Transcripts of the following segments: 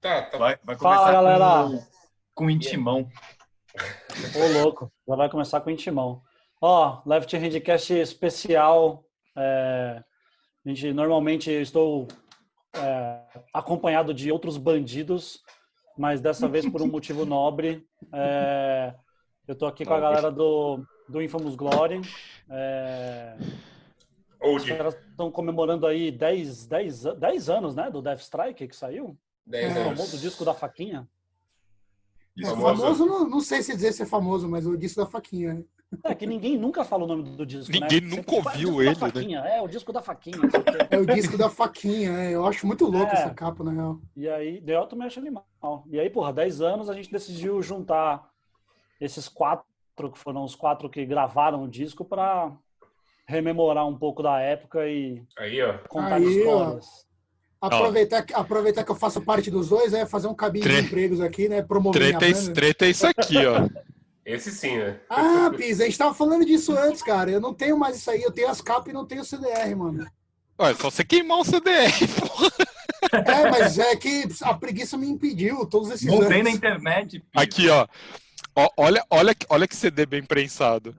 Tá. Vai Fala, começar galera. com Intimão. Ô, louco. Já vai começar com o Intimão. Ó, Left Handcast especial. Normalmente eu estou acompanhado de outros bandidos, mas dessa vez por um motivo nobre. Eu tô aqui com a galera do Infamous Glory. Os caras estão comemorando aí 10 anos, né, do Death Strike que saiu. 10 O anos. famoso disco da faquinha. Famoso não sei se dizer ser famoso, mas o disco da faquinha. Né? É que ninguém nunca fala o nome do disco, Ninguém né? nunca Sempre ouviu é o ele, disco da faquinha, né? É, o disco da faquinha. Não sei o quê. É o disco da faquinha, eu acho muito louco essa capa, na real. E aí, eu também acho animal. E aí, porra, 10 anos a gente decidiu juntar esses 4, que foram os 4 que gravaram o disco, pra rememorar um pouco da época e Aí, ó. contar histórias. Aproveitar que eu faço parte dos dois, fazer um cabide de empregos aqui, né? Promover minha banda. Treta é isso aqui, ó. Esse sim, né? Ah, Pisa, a gente tava falando disso antes, cara. Eu não tenho mais isso aí. Eu tenho as capas e não tenho o CDR, mano. Ué, só você queimar o CDR, porra. Mas é que a preguiça me impediu todos esses Não anos. tem na internet. Pisa. Aqui, ó. Olha que CD bem prensado.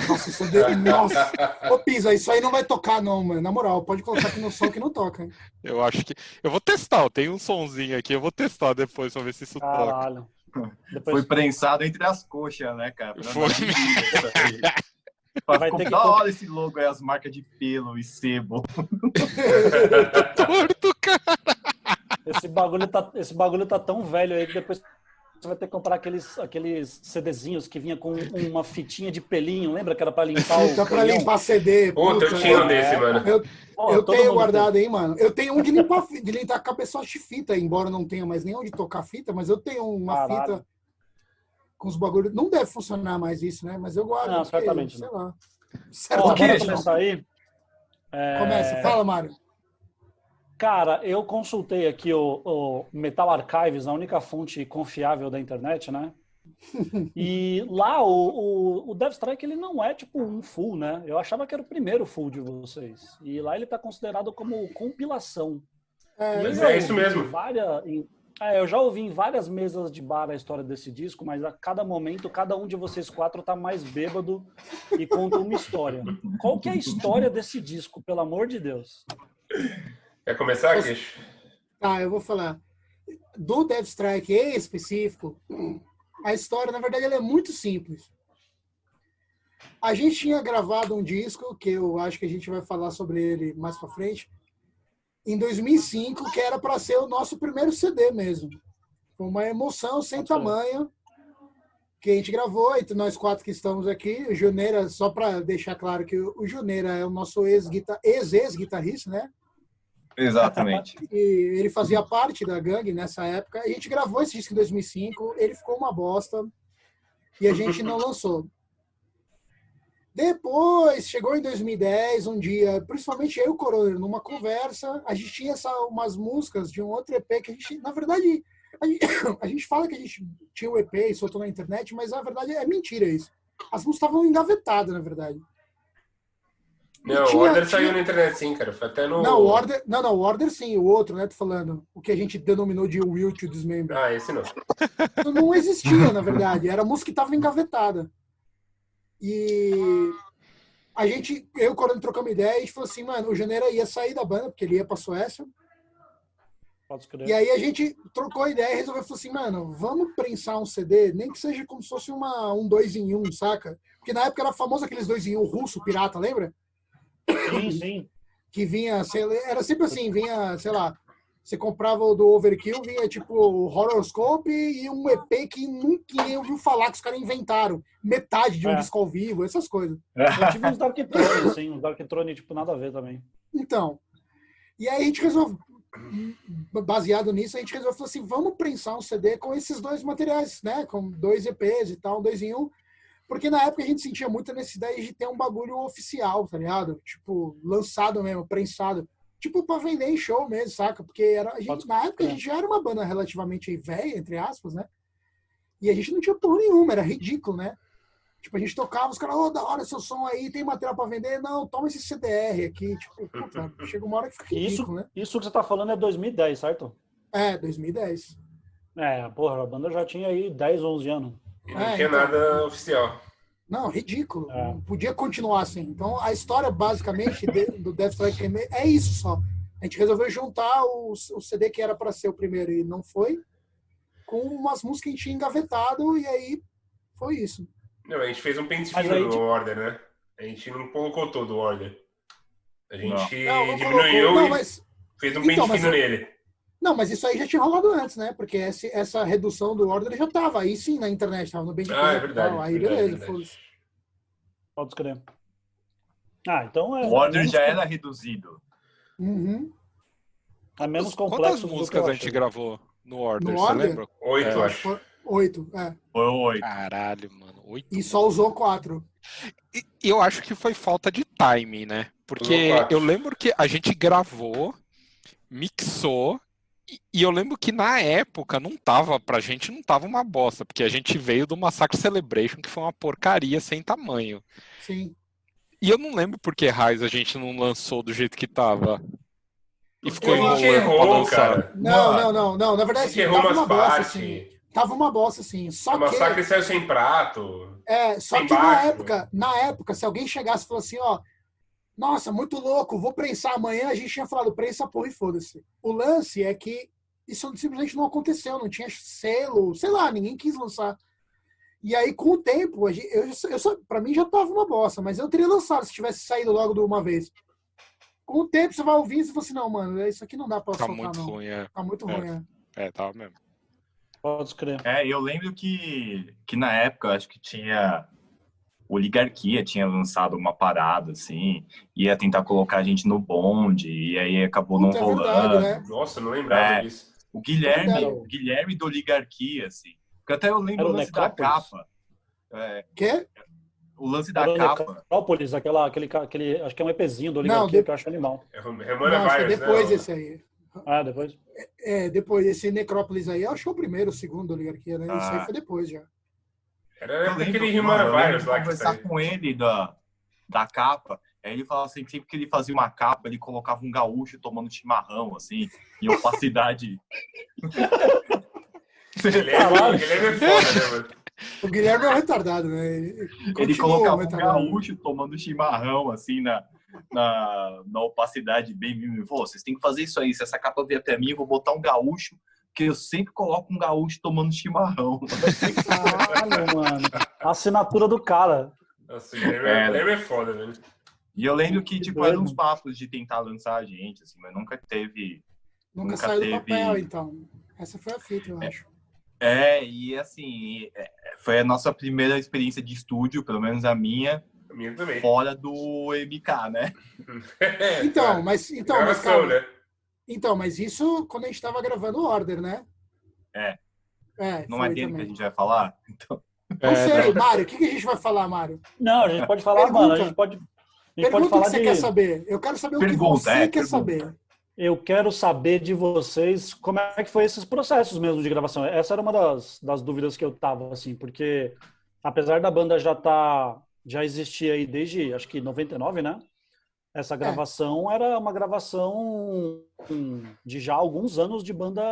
Nossa, CD... Nossa. Ô, Pisa, isso aí não vai tocar, não, mano. Na moral, pode colocar aqui no som que não toca. Hein? Eu acho que... Eu vou testar, eu tenho um sonzinho aqui. Eu vou testar depois pra ver se isso toca. Caralho. Foi prensado entre as coxas, né, cara? Foi. Vai Ficou ter que da hora esse logo aí, as marcas de pelo e sebo. Torto, cara. Esse bagulho tá tão velho aí que depois você vai ter que comprar aqueles CDzinhos que vinha com uma fitinha de pelinho. Lembra que era pra limpar o Tá pra canhão? limpar CD. Puta, eu tinha um desse, mano. Eu tenho guardado aí, mano. Eu tenho um de limpar cabeçote de fita, embora não tenha mais nem onde tocar fita, mas eu tenho uma fita com os bagulhos. Não deve funcionar mais isso, né? Mas eu guardo. Não, certamente sei não. lá. Bora começar aí? Começa. Fala, Mário. Cara, eu consultei aqui o Metal Archives, a única fonte confiável da internet, né? E lá o Death Strike, ele não é tipo um full, né? Eu achava que era o primeiro full de vocês. E lá ele tá considerado como compilação. Mas é isso mesmo. Eu já ouvi em várias mesas de bar a história desse disco, mas a cada momento, cada um de vocês 4 tá mais bêbado e conta uma história. Qual que é a história desse disco, pelo amor de Deus? Quer começar, Queixo? Tá, eu vou falar. Do Death Strike em específico, a história, na verdade, ela é muito simples. A gente tinha gravado um disco, que eu acho que a gente vai falar sobre ele mais pra frente, em 2005, que era para ser o nosso primeiro CD mesmo. Foi uma emoção sem tamanho que a gente gravou, entre nós 4 que estamos aqui. O Juneira, só para deixar claro que o Juneira é o nosso ex-guitarrista, né? Exatamente. E ele fazia parte da gangue nessa época. A gente gravou esse disco em 2005, ele ficou uma bosta e a gente não lançou. Depois, chegou em 2010, um dia, principalmente eu e o Corona, numa conversa, a gente tinha umas músicas de um outro EP que a gente, na verdade, a gente fala que a gente tinha o EP e soltou na internet, mas na verdade é mentira isso. As músicas estavam engavetadas, na verdade. Não, o Order saiu na internet sim, cara. Foi até no... Não, o Order sim, o outro, né, tô falando. O que a gente denominou de Will to Dismember. Ah, esse não. Não existia, na verdade. Era a música que estava engavetada. E eu e o Corona trocamos ideia e a gente falou assim, mano, o Janeiro ia sair da banda, porque ele ia pra Suécia. E aí a gente trocou ideia e resolveu, falou assim, mano, vamos prensar um CD, nem que seja como se fosse um 2 em 1, saca? Porque na época era famoso aqueles 2 em 1 russo, pirata, lembra? Sim, sim. Que vinha, era sempre assim, vinha, sei lá, você comprava o do Overkill, vinha tipo o Horoscope e um EP que nunca ninguém ouviu falar, que os caras inventaram. Metade de um disco ao vivo, essas coisas. Eu tive uns Dark Throne, sim, uns Dark Throne, tipo, nada a ver também. Então, e aí a gente resolveu, baseado nisso, a gente resolveu, falou assim, vamos prensar um CD com esses 2 materiais, né, com 2 EPs e tal, 2 em 1, porque na época a gente sentia muita necessidade de ter um bagulho oficial, tá ligado? Tipo, lançado mesmo, prensado. Tipo, pra vender em show mesmo, saca? Porque na época a gente já era uma banda relativamente velha, entre aspas, né? E a gente não tinha porra nenhuma, era ridículo, né? Tipo, a gente tocava, os caras, da hora seu som aí, tem material pra vender? Não, toma esse CDR aqui. Tipo, puta, chega uma hora que fica ridículo, né? Isso que você tá falando é 2010, certo? É, 2010. Porra, a banda já tinha aí 10, 11 anos. E não tinha nada oficial. Não, ridículo. É. Não podia continuar assim. Então, a história, basicamente, do Death Strike é isso só. A gente resolveu juntar o CD que era para ser o primeiro e não foi, com umas músicas que a gente tinha engavetado, e aí foi isso. Não, a gente fez um pente Mas fino aí, no tipo- Order, né? A gente não colocou todo o Order. A gente Não diminuiu colocou. Não, e mas, fez um então, pente mas fino nele. não, mas isso aí já tinha rolado antes, né? Porque essa redução do Order já estava aí sim na internet, estava no Bandcamp Ah, é e verdade. tal. Aí verdade, beleza, verdade. foda-se. Pode escrever. Então O order menos já com- era reduzido. Uhum. é menos Quantas complexo do que músicas eu a gente achei. gravou no Order, No você Order? lembra? 8, É. eu acho. Foi 8, Foi 8. Caralho, mano. 8. E só usou 4. E eu acho que foi falta de timing, né? Usou Porque 4. eu lembro que a gente gravou, mixou, e eu lembro que na época pra gente não tava uma bosta, porque a gente veio do Massacre Celebration, que foi uma porcaria sem tamanho. Sim. E eu não lembro por que raios a gente não lançou do jeito que tava. E ficou Porque a gente enrolando pra errou, lançar. cara. Não. Na A verdade, gente assim, errou tava umas uma bosta, partes. assim. Tava uma bosta, assim. O Só Massacre que, saiu sem prato. só sem que baixo. na época, se alguém chegasse e falasse assim, ó, nossa, muito louco, vou prensar amanhã, a gente tinha falado, prensa porra e foda-se. O lance é que isso simplesmente não aconteceu, não tinha selo, sei lá, ninguém quis lançar. E aí, com o tempo, pra mim já tava uma bosta, mas eu teria lançado se tivesse saído logo de uma vez. Com o tempo, você vai ouvir e você fala assim, não, mano, isso aqui não dá pra Tá soltar, muito não. ruim, é. Tá muito ruim, né? Tava mesmo. Pode escrever. Eu lembro que na época, acho que tinha... Oligarquia tinha lançado uma parada, assim, ia tentar colocar a gente no bonde, e aí acabou Puta, não é verdade, rolando. né? Nossa, eu não lembrava É. disso. O Verdade. Guilherme da Oligarquia, assim. Porque até eu lembro Era o o lance da Necrópolis? capa. Quê? O lance da Era o capa. Necrópolis, aquele, acho que é um EPzinho do Não, Oligarquia que eu acho animal. É Romana Não, acho que é Virus, depois né? esse aí. Depois. Depois esse Necrópolis aí, eu acho que é o primeiro, o segundo da Oligarquia, né? Isso aí foi depois já. Era Eu lembro, aquele mano, eu Romana lembro Virus de lá que conversar saiu. com ele da capa. Aí ele falava assim, sempre que ele fazia uma capa, ele colocava um gaúcho tomando chimarrão, assim, em opacidade. Guilherme é foda, né, mano? O Guilherme é um retardado, né? Ele Continua colocava um retardado. gaúcho tomando chimarrão, assim, na opacidade bem... Pô, vocês têm que fazer isso aí. Se essa capa vier até mim, eu vou botar um gaúcho, porque eu sempre coloco um gaúcho tomando chimarrão. Caralho, mano. A assinatura do cara. Nossa, o Guilherme é foda, velho. E eu lembro que, tipo, doido. eram uns papos de tentar lançar a gente, assim, mas nunca teve... Nunca Nunca saiu do teve- papel, então. Essa foi a fita, eu acho. E assim, foi a nossa primeira experiência de estúdio, pelo menos a minha, A minha também. fora do MK, né? Então, mas Gravação, calma. né? Então, mas isso quando a gente tava gravando o Order, né? Não foi é dele também. que a gente vai falar? Então, Não sei, não. Mário, o que a gente vai falar, Mário? Não, a gente pode falar, Pergunta. mano. A gente pode Pergunta o falar que você de. quer saber. Eu quero saber o que Pergunta, você quer pergunta. saber. Eu quero saber de vocês como é que foi esses processos mesmo de gravação. Essa era uma das dúvidas que eu tava, assim, porque apesar da banda já existir aí desde, acho que 99, né? Essa gravação era uma gravação de já alguns anos de banda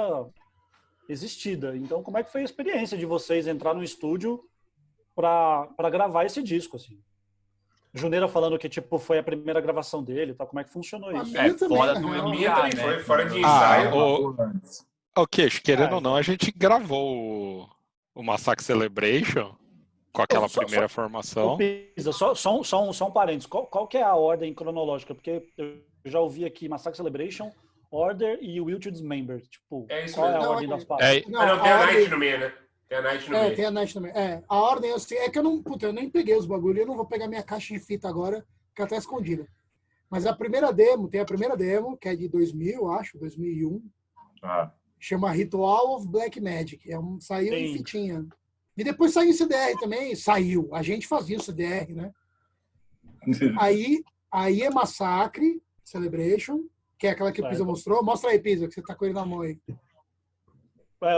existida. Então, como é que foi a experiência de vocês entrar no estúdio para gravar esse disco, assim? Juneira falando que, tipo, foi a primeira gravação dele, tá? Como é que funcionou A isso? minha também, fora na do real. A MK, minha também né? foi, fora de Ah, ensaio. Ok, querendo ou não, então. a gente gravou o Massacre Celebration com aquela Só- primeira Ô, formação. Pisa, só um parênteses. Qual que é a ordem cronológica? Porque eu já ouvi aqui Massacre Celebration, Order e Will to Dismember. Tipo, É isso qual é a mesmo. ordem Não, das paradas? Não, tem a ordem- Night no meio, né? Tem a Night no meio. Tem a Night também. A ordem, eu sei, é que eu não, puta, eu nem peguei os bagulhos, eu não vou pegar minha caixa de fita agora, que ela tá escondida. Mas tem a primeira demo, que é de 2000, acho, 2001, chama Ritual of Black Magic. Saiu em Sim. fitinha. E depois saiu em CDR também, saiu. A gente fazia o CDR, né? Aí é Massacre, Celebration, que é aquela que o Pisa mostrou. Mostra aí, Pisa, que você tá com ele na mão aí.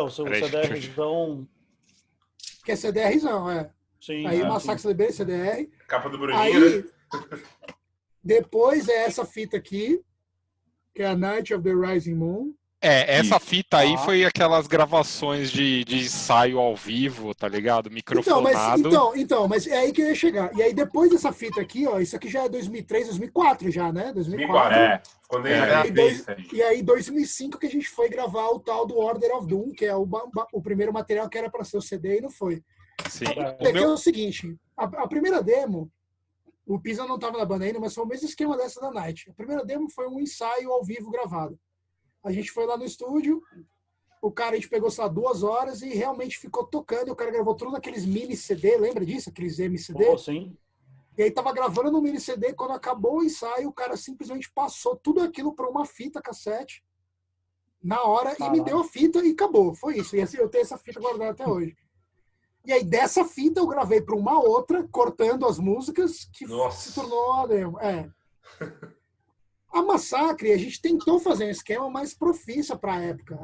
O seu Peraí, CDRzão... Que é CDRzão, Sim, Aí sim. Massacre, Celebration, CDR. Capa do Bruninho, Aí, né? depois é essa fita aqui, que é a Night of the Rising Moon. Essa fita aí Ah. foi aquelas gravações de ensaio ao vivo, tá ligado? Então, Microfonado. mas é aí que eu ia chegar. E aí, depois dessa fita aqui, ó, isso aqui já é 2003, 2004 já, né? 2004. Quando ele Eu já gravei dois- isso aí. E aí, 2005, que a gente foi gravar o tal do Order of Doom, que é o primeiro material que era para ser o CD e não foi. Sim. É que é o seguinte, a primeira demo, o Pisa não estava na banda ainda, mas foi o mesmo esquema dessa da Night. A primeira demo foi um ensaio ao vivo gravado. A gente foi lá no estúdio, a gente pegou, sei lá, 2 horas e realmente ficou tocando. E o cara gravou tudo naqueles mini CD, lembra disso? Aqueles MCD? Pô, sim. E aí tava gravando no mini CD, quando acabou o ensaio, o cara simplesmente passou tudo aquilo para uma fita cassete na hora e me Caralho. deu a fita e acabou. Foi isso. E assim, eu tenho essa fita guardada até hoje. E aí dessa fita eu gravei para uma outra, cortando as músicas, que Nossa. se tornou a demo. A Massacre, a gente tentou fazer um esquema mais profício para a época.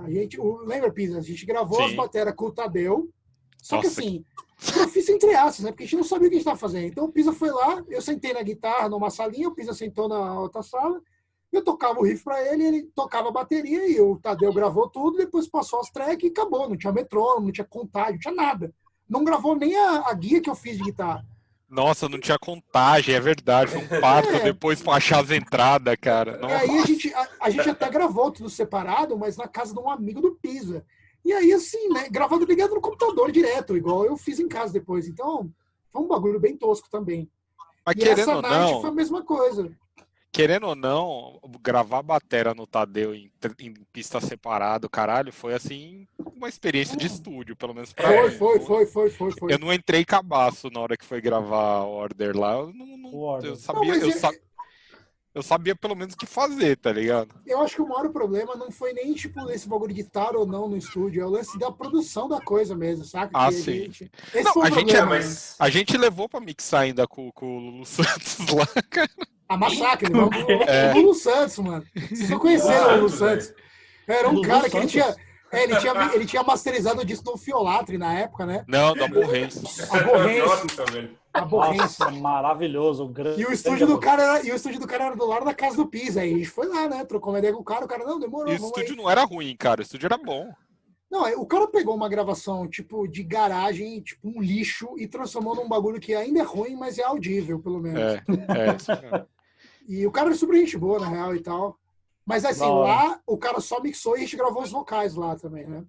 Lembra, Pisa? A gente gravou as Sim. bateras com o Tadeu, só que Nossa. assim, profício entre aspas, né? Porque a gente não sabia o que a gente estava fazendo. Então o Pisa foi lá, eu sentei na guitarra numa salinha, o Pisa sentou na outra sala, eu tocava o riff para ele tocava a bateria e o Tadeu gravou tudo, depois passou as tracks e acabou. Não tinha metrônomo, não tinha contagem, não tinha nada. Não gravou nem a guia que eu fiz de guitarra. Nossa, não tinha contagem, é verdade. Foi um parto depois pra achar as entradas, cara. E Nossa. aí a gente até gravou tudo separado, mas na casa de um amigo do Pisa. E aí, assim, né, gravado ligado no computador direto, igual eu fiz em casa depois. Então, foi um bagulho bem tosco também. Mas E querendo essa ou Night não, foi a mesma coisa. querendo ou não, gravar batera no Tadeu em pista separado, caralho, foi assim uma experiência de estúdio, pelo menos pra mim. Foi. Eu não entrei cabaço na hora que foi gravar a Order lá. Eu não Order. eu sabia, eu sabia pelo menos o que fazer, tá ligado? Eu acho que o maior problema não foi nem, tipo, esse bagulho de estar ou não no estúdio, é o lance da produção da coisa mesmo, saca? Ah, Que sim. Esse Não, foi o a gente problema. mas A gente levou pra mixar ainda com o Lulu Santos lá, cara. A Massacre, vamos o Lulu Santos, mano. Vocês não conheceram o Lulu Santos? Era um Lulu cara que Santos? ele tinha masterizado o disco do Fiolatri na época, né? Não, da Borrense. Nossa, velho. A Borrense. Nossa, maravilhoso. E o estúdio do cara era do lado da casa do Pisa. Aí a gente foi lá, né? Trocou uma ideia com o cara não, demorou. E o vamos estúdio aí. não era ruim, cara. O estúdio era bom. Não, o cara pegou uma gravação, tipo, de garagem, tipo, um lixo, e transformou num bagulho que ainda é ruim, mas é audível, pelo menos. Isso mesmo. E o cara era super gente boa, na real, e tal. Mas assim, Da hora. lá o cara só mixou e a gente gravou os vocais lá também, né?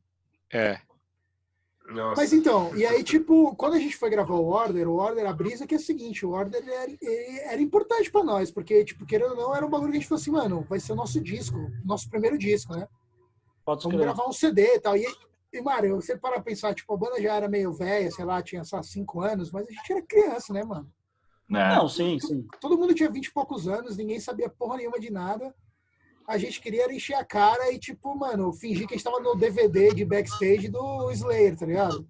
Nossa. Mas então, e aí, tipo, quando a gente foi gravar o Order, a brisa que é a seguinte, o Order ele era importante pra nós, porque, tipo, querendo ou não, era um bagulho que a gente falou assim, mano, vai ser o nosso disco, nosso primeiro disco, né? Pode Vamos escrever. gravar um CD e tal. E Mário, você para pensar, tipo, a banda já era meio velha, sei lá, tinha só 5 anos, mas a gente era criança, né, mano? Não, sim, sim. Todo mundo tinha 20 e poucos anos, ninguém sabia porra nenhuma de nada. A gente queria era encher a cara e, tipo, mano, fingir que a gente tava no DVD de backstage do Slayer, tá ligado?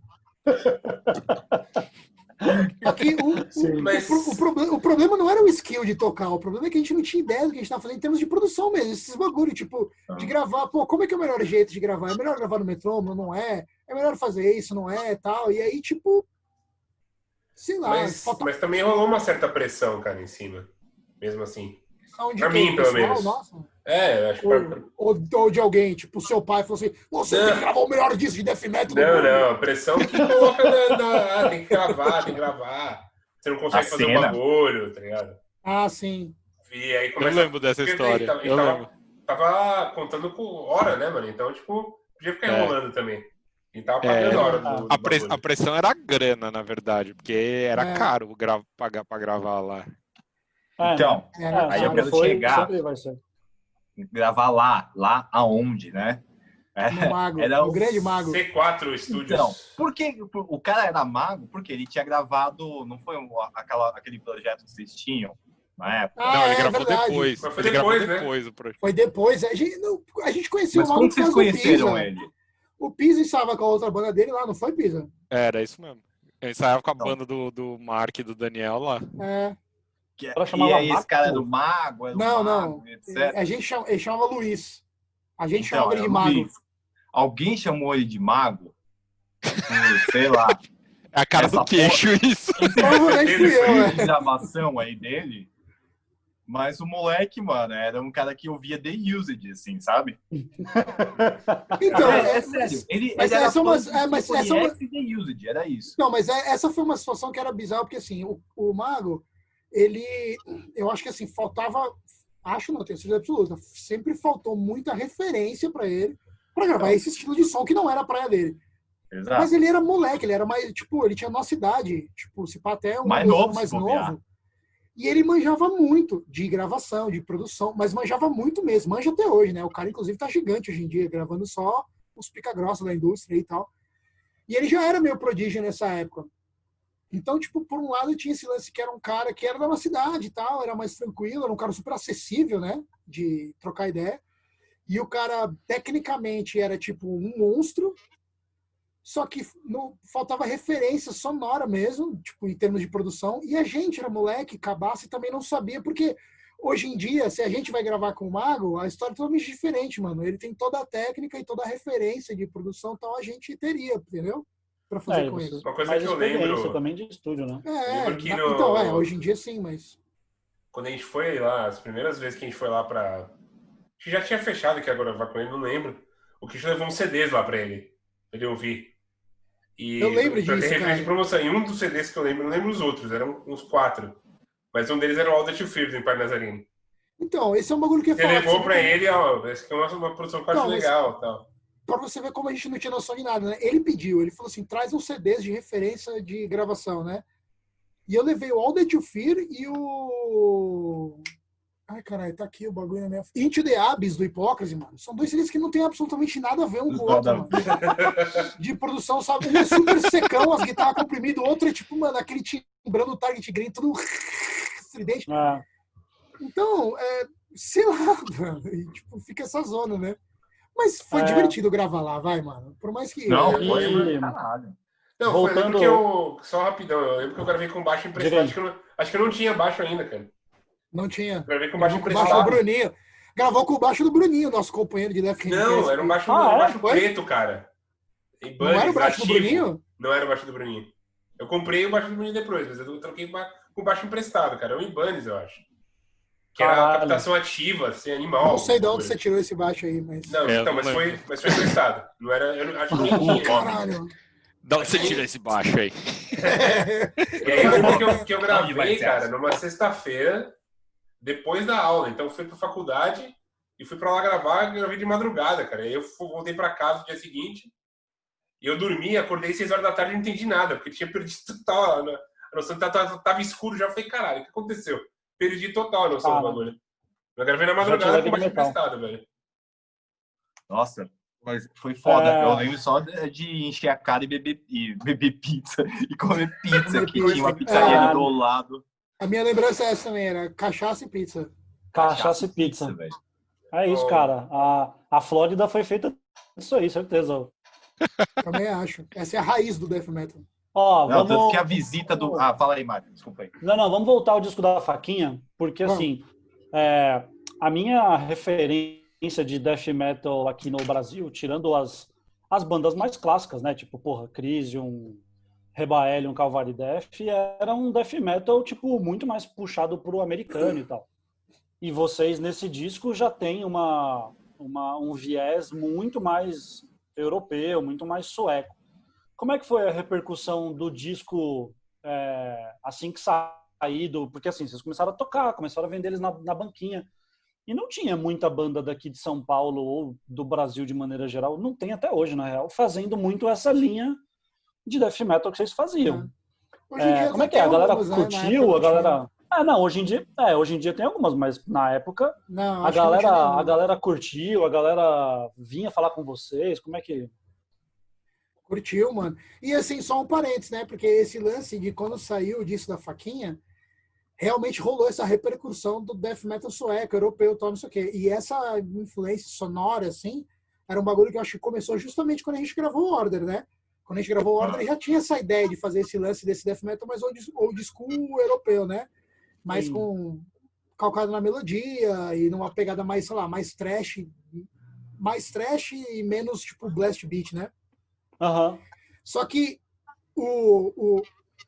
Aqui, Mas- o problema não era o skill de tocar, o problema é que a gente não tinha ideia do que a gente tava fazendo em termos de produção mesmo, esses bagulho, tipo, de gravar, pô, como é que é o melhor jeito de gravar? É melhor gravar no metrônomo, não é? É melhor fazer isso, não é? Tal. E aí, tipo, sei lá, Mas também rolou uma certa pressão, cara, em cima. Mesmo assim. de pra quem? mim, pelo Pessoal? menos. Nossa. Acho que... Ou de alguém, tipo, seu pai falou assim, você tem que gravar o melhor disco de death metal do mundo. Não, a pressão que coloca tem que gravar. Você não consegue A fazer um cena. bagulho, tá ligado? Ah, sim. E aí Eu começa... lembro dessa Porque história. ele Eu lembro. tava contando por hora, né, mano? Então, tipo, podia ficar enrolando também. E tava É. pagando a hora do A bagulho. pressão era grana, na verdade, porque era É. caro pagar pra gravar lá. Então, Aí eu quero chegar. Sempre vai ser. gravar lá aonde, né? No Mago, Era no Grande Mago. C4 Studios. Então, por que o cara era mago? Porque ele tinha gravado, não foi aquele projeto que vocês tinham na época? Ah, Não, ele é gravou verdade. depois. Mas foi Ele gravou depois, né? depois o projeto. Foi depois. A gente conheceu Mas o Mago como por vocês causa do conheceram Pisa. ele? O Pisa estava com a outra banda dele lá, não foi, Pisa? Era isso mesmo. Eu ensaiava com a Então. banda do Mark e do Daniel lá. É. Ela E chamava aí, esse Mago? cara era o mago, era o Não, mago, não. etc. Ele chamava Luiz. A gente Então, chamava ele de era o Mago. Luiz. Alguém chamou ele de mago? Sei lá. É a cara Essa do queixo, isso. Provavelmente fui eu, Tem né? gravação aí dele? Mas o moleque, mano, era um cara que ouvia The Used, assim, sabe? Então, É sério. Ele mas era essa é fã uma- de mas Symphony essa é uma- X e The Used, era isso. Não, mas essa foi uma situação que era bizarra, porque assim, o Mago, eu acho que assim, acho não, tenho certeza absoluta, sempre faltou muita referência para ele, para gravar esse estilo de som que não era a praia dele. Mas Exato. ele era moleque, ele era mais, tipo, ele tinha a nossa idade, tipo, se pá até um Mais ano novo, mais se bobear. novo. E ele manjava muito de gravação, de produção, mas manjava muito mesmo, manja até hoje, né? O cara, inclusive, tá gigante hoje em dia, gravando só os pica-grossa da indústria e tal. E ele já era meio prodígio nessa época. Então, tipo, por um lado tinha esse lance que era um cara que era da nossa cidade e tal, era mais tranquilo, era um cara super acessível, né? De trocar ideia. E o cara, tecnicamente, era tipo um monstro, só que faltava referência sonora mesmo, tipo, em termos de produção. E a gente era moleque, cabaço, e também não sabia, porque hoje em dia, se a gente vai gravar com o Mago, a história é totalmente diferente, mano. Ele tem toda a técnica e toda a referência de produção, tal a gente teria, entendeu? Pra fazer com ele. Uma coisa mais que eu experiência lembro, também de estúdio, né? lembro que no- Então, hoje em dia sim, mas... quando a gente foi lá, as primeiras vezes que a gente foi lá pra. Acho que já tinha fechado que agora vai com ele, não lembro. O Christian levou uns CDs lá pra ele ouvir. E Eu lembro pra ter disso, referência cara. de promoção, em um dos CDs que eu não lembro os outros, eram uns 4. Mas um deles era o All That You Fear, do Empire Nazarene. Então, esse é um bagulho que eu ia Ele falar. levou Você vê pra como- ele, ó, esse aqui é uma produção que eu acho Não, mas- legal tal. Pra você ver como a gente não tinha noção de nada, né? Ele pediu, ele falou assim, traz uns CDs de referência de gravação, né? E eu levei o All That You Fear e o... Ai, caralho, tá aqui o bagulho na minha... Into the Abyss, do Hipócrise, mano. São dois CDs que não tem absolutamente nada a ver um com o outro, mano. De produção, sabe? Um é super secão, as guitarras comprimidas, o outro é tipo, mano, aquele timbrando o Target Green, tudo estridente. Ah, Então, sei lá, mano, e, tipo, fica essa zona, né? Mas foi É. divertido gravar lá, vai, mano. Por mais que... Não, E- foi caralho. Não, Voltando- foi, lembro que eu. Só rapidão, eu lembro que eu gravei com baixo emprestado. Diga Acho que eu não tinha baixo ainda, cara. Não tinha. Eu gravei com baixo Gravou com o baixo do emprestado. Bruninho. Gravou com o baixo do Bruninho, nosso companheiro de Left Hand Não, Cast. era um baixo, Ah, é? baixo Foi? preto, cara. Não era o baixo do ativo. Bruninho? Não era o baixo do Bruninho. Eu comprei o baixo do Bruninho depois, mas eu troquei com o baixo emprestado, cara. É o Ibanez, eu acho. Que era a Caralho. captação ativa, assim, animal. Não sei de onde bagulho. você tirou esse baixo aí, mas... Não, É, então, não mas foi lembro. emprestado. Não era, eu acho que nem tinha. Caralho. Da onde você tira esse baixo aí? E aí eu lembro que eu Onde vai gravei, ser cara, essa? numa sexta-feira, depois da aula. Então eu fui pra faculdade e fui pra lá gravar, gravei de madrugada, cara. Aí eu voltei pra casa no dia seguinte e eu dormi, acordei 6 horas da tarde e não entendi nada, porque tinha perdido total a noção, tava escuro já. Eu falei, caralho, o que aconteceu? Perdi total a noção do bagulho. Eu gravei na madrugada com baixo emprestado, velho. Nossa, mas foi foda. É. Eu lembro só de encher a cara e beber pizza e comer pizza, Comer que pizza. tinha uma pizzaria Ah. ali do lado. A minha lembrança é essa também, era cachaça e pizza. Cachaça e pizza. velho. É isso, Oh. cara. A Flórida foi feita disso aí, certeza. Também acho. Essa é a raiz do death metal. Ó, Não, tanto vamos... que a visita do... Ah, fala aí, Mário. Desculpa aí. Não, vamos voltar ao disco da Faquinha, porque Vamos. assim, a minha referência de death metal aqui no Brasil, tirando as bandas mais clássicas, né, tipo, porra, Crisium, Rebellion, Calvary Death, era um death metal, tipo, muito mais puxado pro americano e tal. E vocês, nesse disco, já tem um viés muito mais europeu, muito mais sueco. Como é que foi a repercussão do disco assim que saiu? Porque assim, vocês começaram a tocar, começaram a vender eles na banquinha. E não tinha muita banda daqui de São Paulo ou do Brasil de maneira geral, não tem até hoje, na real, fazendo muito essa linha de death metal que vocês faziam. Hoje em dia Como é até que é? A tem galera algumas, né? Na curtiu? época A não galera... não, hoje em dia tem algumas, mas na época tinha. Não, a acho que não tinha nenhuma. galera curtiu, a galera vinha falar com vocês, como é que... Curtiu, mano. E assim, só um parênteses, né? Porque esse lance de quando saiu disso da Faquinha, realmente rolou essa repercussão do death metal sueco, europeu, tal, não sei o quê. E essa influência sonora, assim, era um bagulho que eu acho que começou justamente quando a gente gravou o Order, né? Quando a gente gravou o Order, já tinha essa ideia de fazer esse lance desse death metal, mas old school europeu, né? Mais Sim. com calcado na melodia e numa pegada mais, sei lá, mais trash e menos, tipo, blast beat, né? Aham. Só que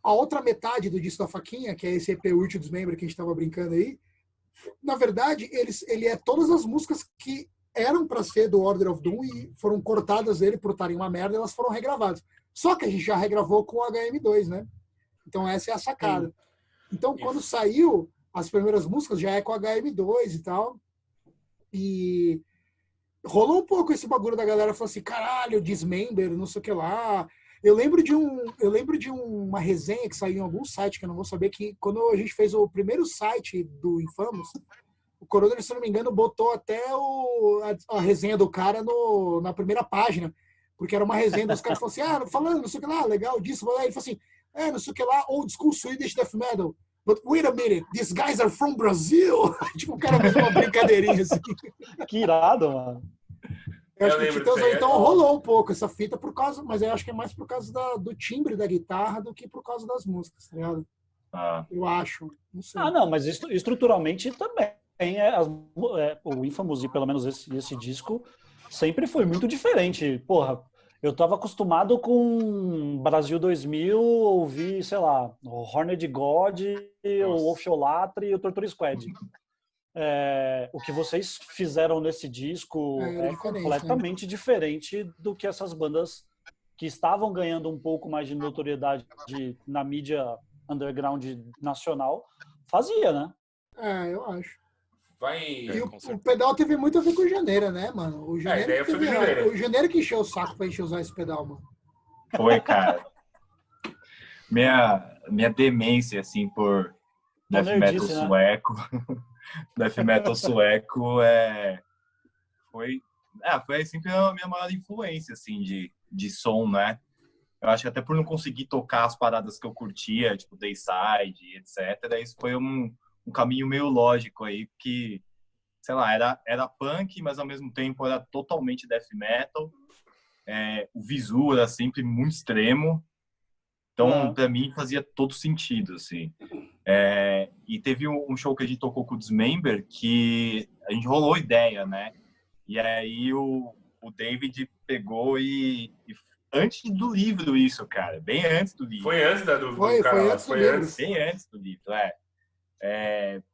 a outra metade do disco da Faquinha, que é esse EP Último dos Membros que a gente estava brincando aí, Na verdade, ele é todas as músicas que eram para ser do Order of Doom e foram cortadas dele por estarem uma merda, elas foram regravadas. Só que a gente já regravou com o HM2, né? Então essa é a sacada. Sim. Então quando saiu as primeiras músicas já é com HM2 e tal. E rolou um pouco esse bagulho da galera falando assim, caralho, Dismember, não sei o que lá. Eu lembro de uma resenha que saiu em algum site, que eu não vou saber, que quando a gente fez o primeiro site do Infamous, o Coroner, se não me engano, botou até a resenha do cara na primeira página, porque era uma resenha dos caras falando assim, falando, não sei o que lá, legal disso, aí ele falou assim, não sei o que lá, old school Swedish death metal. But wait a minute, these guys are from Brazil. Tipo, o cara fez uma brincadeirinha assim. Que irado, mano. Eu acho que então rolou um pouco essa fita por causa, mas eu acho que é mais por causa do timbre da guitarra do que por causa das músicas, tá ligado? Eu acho, não sei. Não, mas estruturalmente também. O Infamous, e pelo menos esse disco, sempre foi muito diferente. Porra, eu tava acostumado com Brasil 2000, ouvir, sei lá, o Horned God, o Wolfiolatry e o Torture Squad. O que vocês fizeram nesse disco é completamente diferente do que essas bandas que estavam ganhando um pouco mais de notoriedade na mídia underground nacional fazia, né? Eu acho. E o pedal teve muito a ver com o Janeiro, né, mano? O Janeiro que encheu o saco pra gente usar esse pedal, mano. Foi, cara. Minha demência, assim, por death metal sueco. Death metal sueco foi sempre a minha maior influência, assim, de som, né? Eu acho que até por não conseguir tocar as paradas que eu curtia, tipo Dayside, etc. Isso foi um caminho meio lógico aí, que, sei lá, era punk, mas ao mesmo tempo era totalmente death metal. O visu era sempre muito extremo. Então, pra mim, fazia todo sentido, assim. E teve um show que a gente tocou com o Dismember, que a gente rolou ideia, né? E aí o David pegou e antes do livro isso, cara. Bem antes do livro. Foi antes do cara. Foi antes do livro. Bem antes do livro,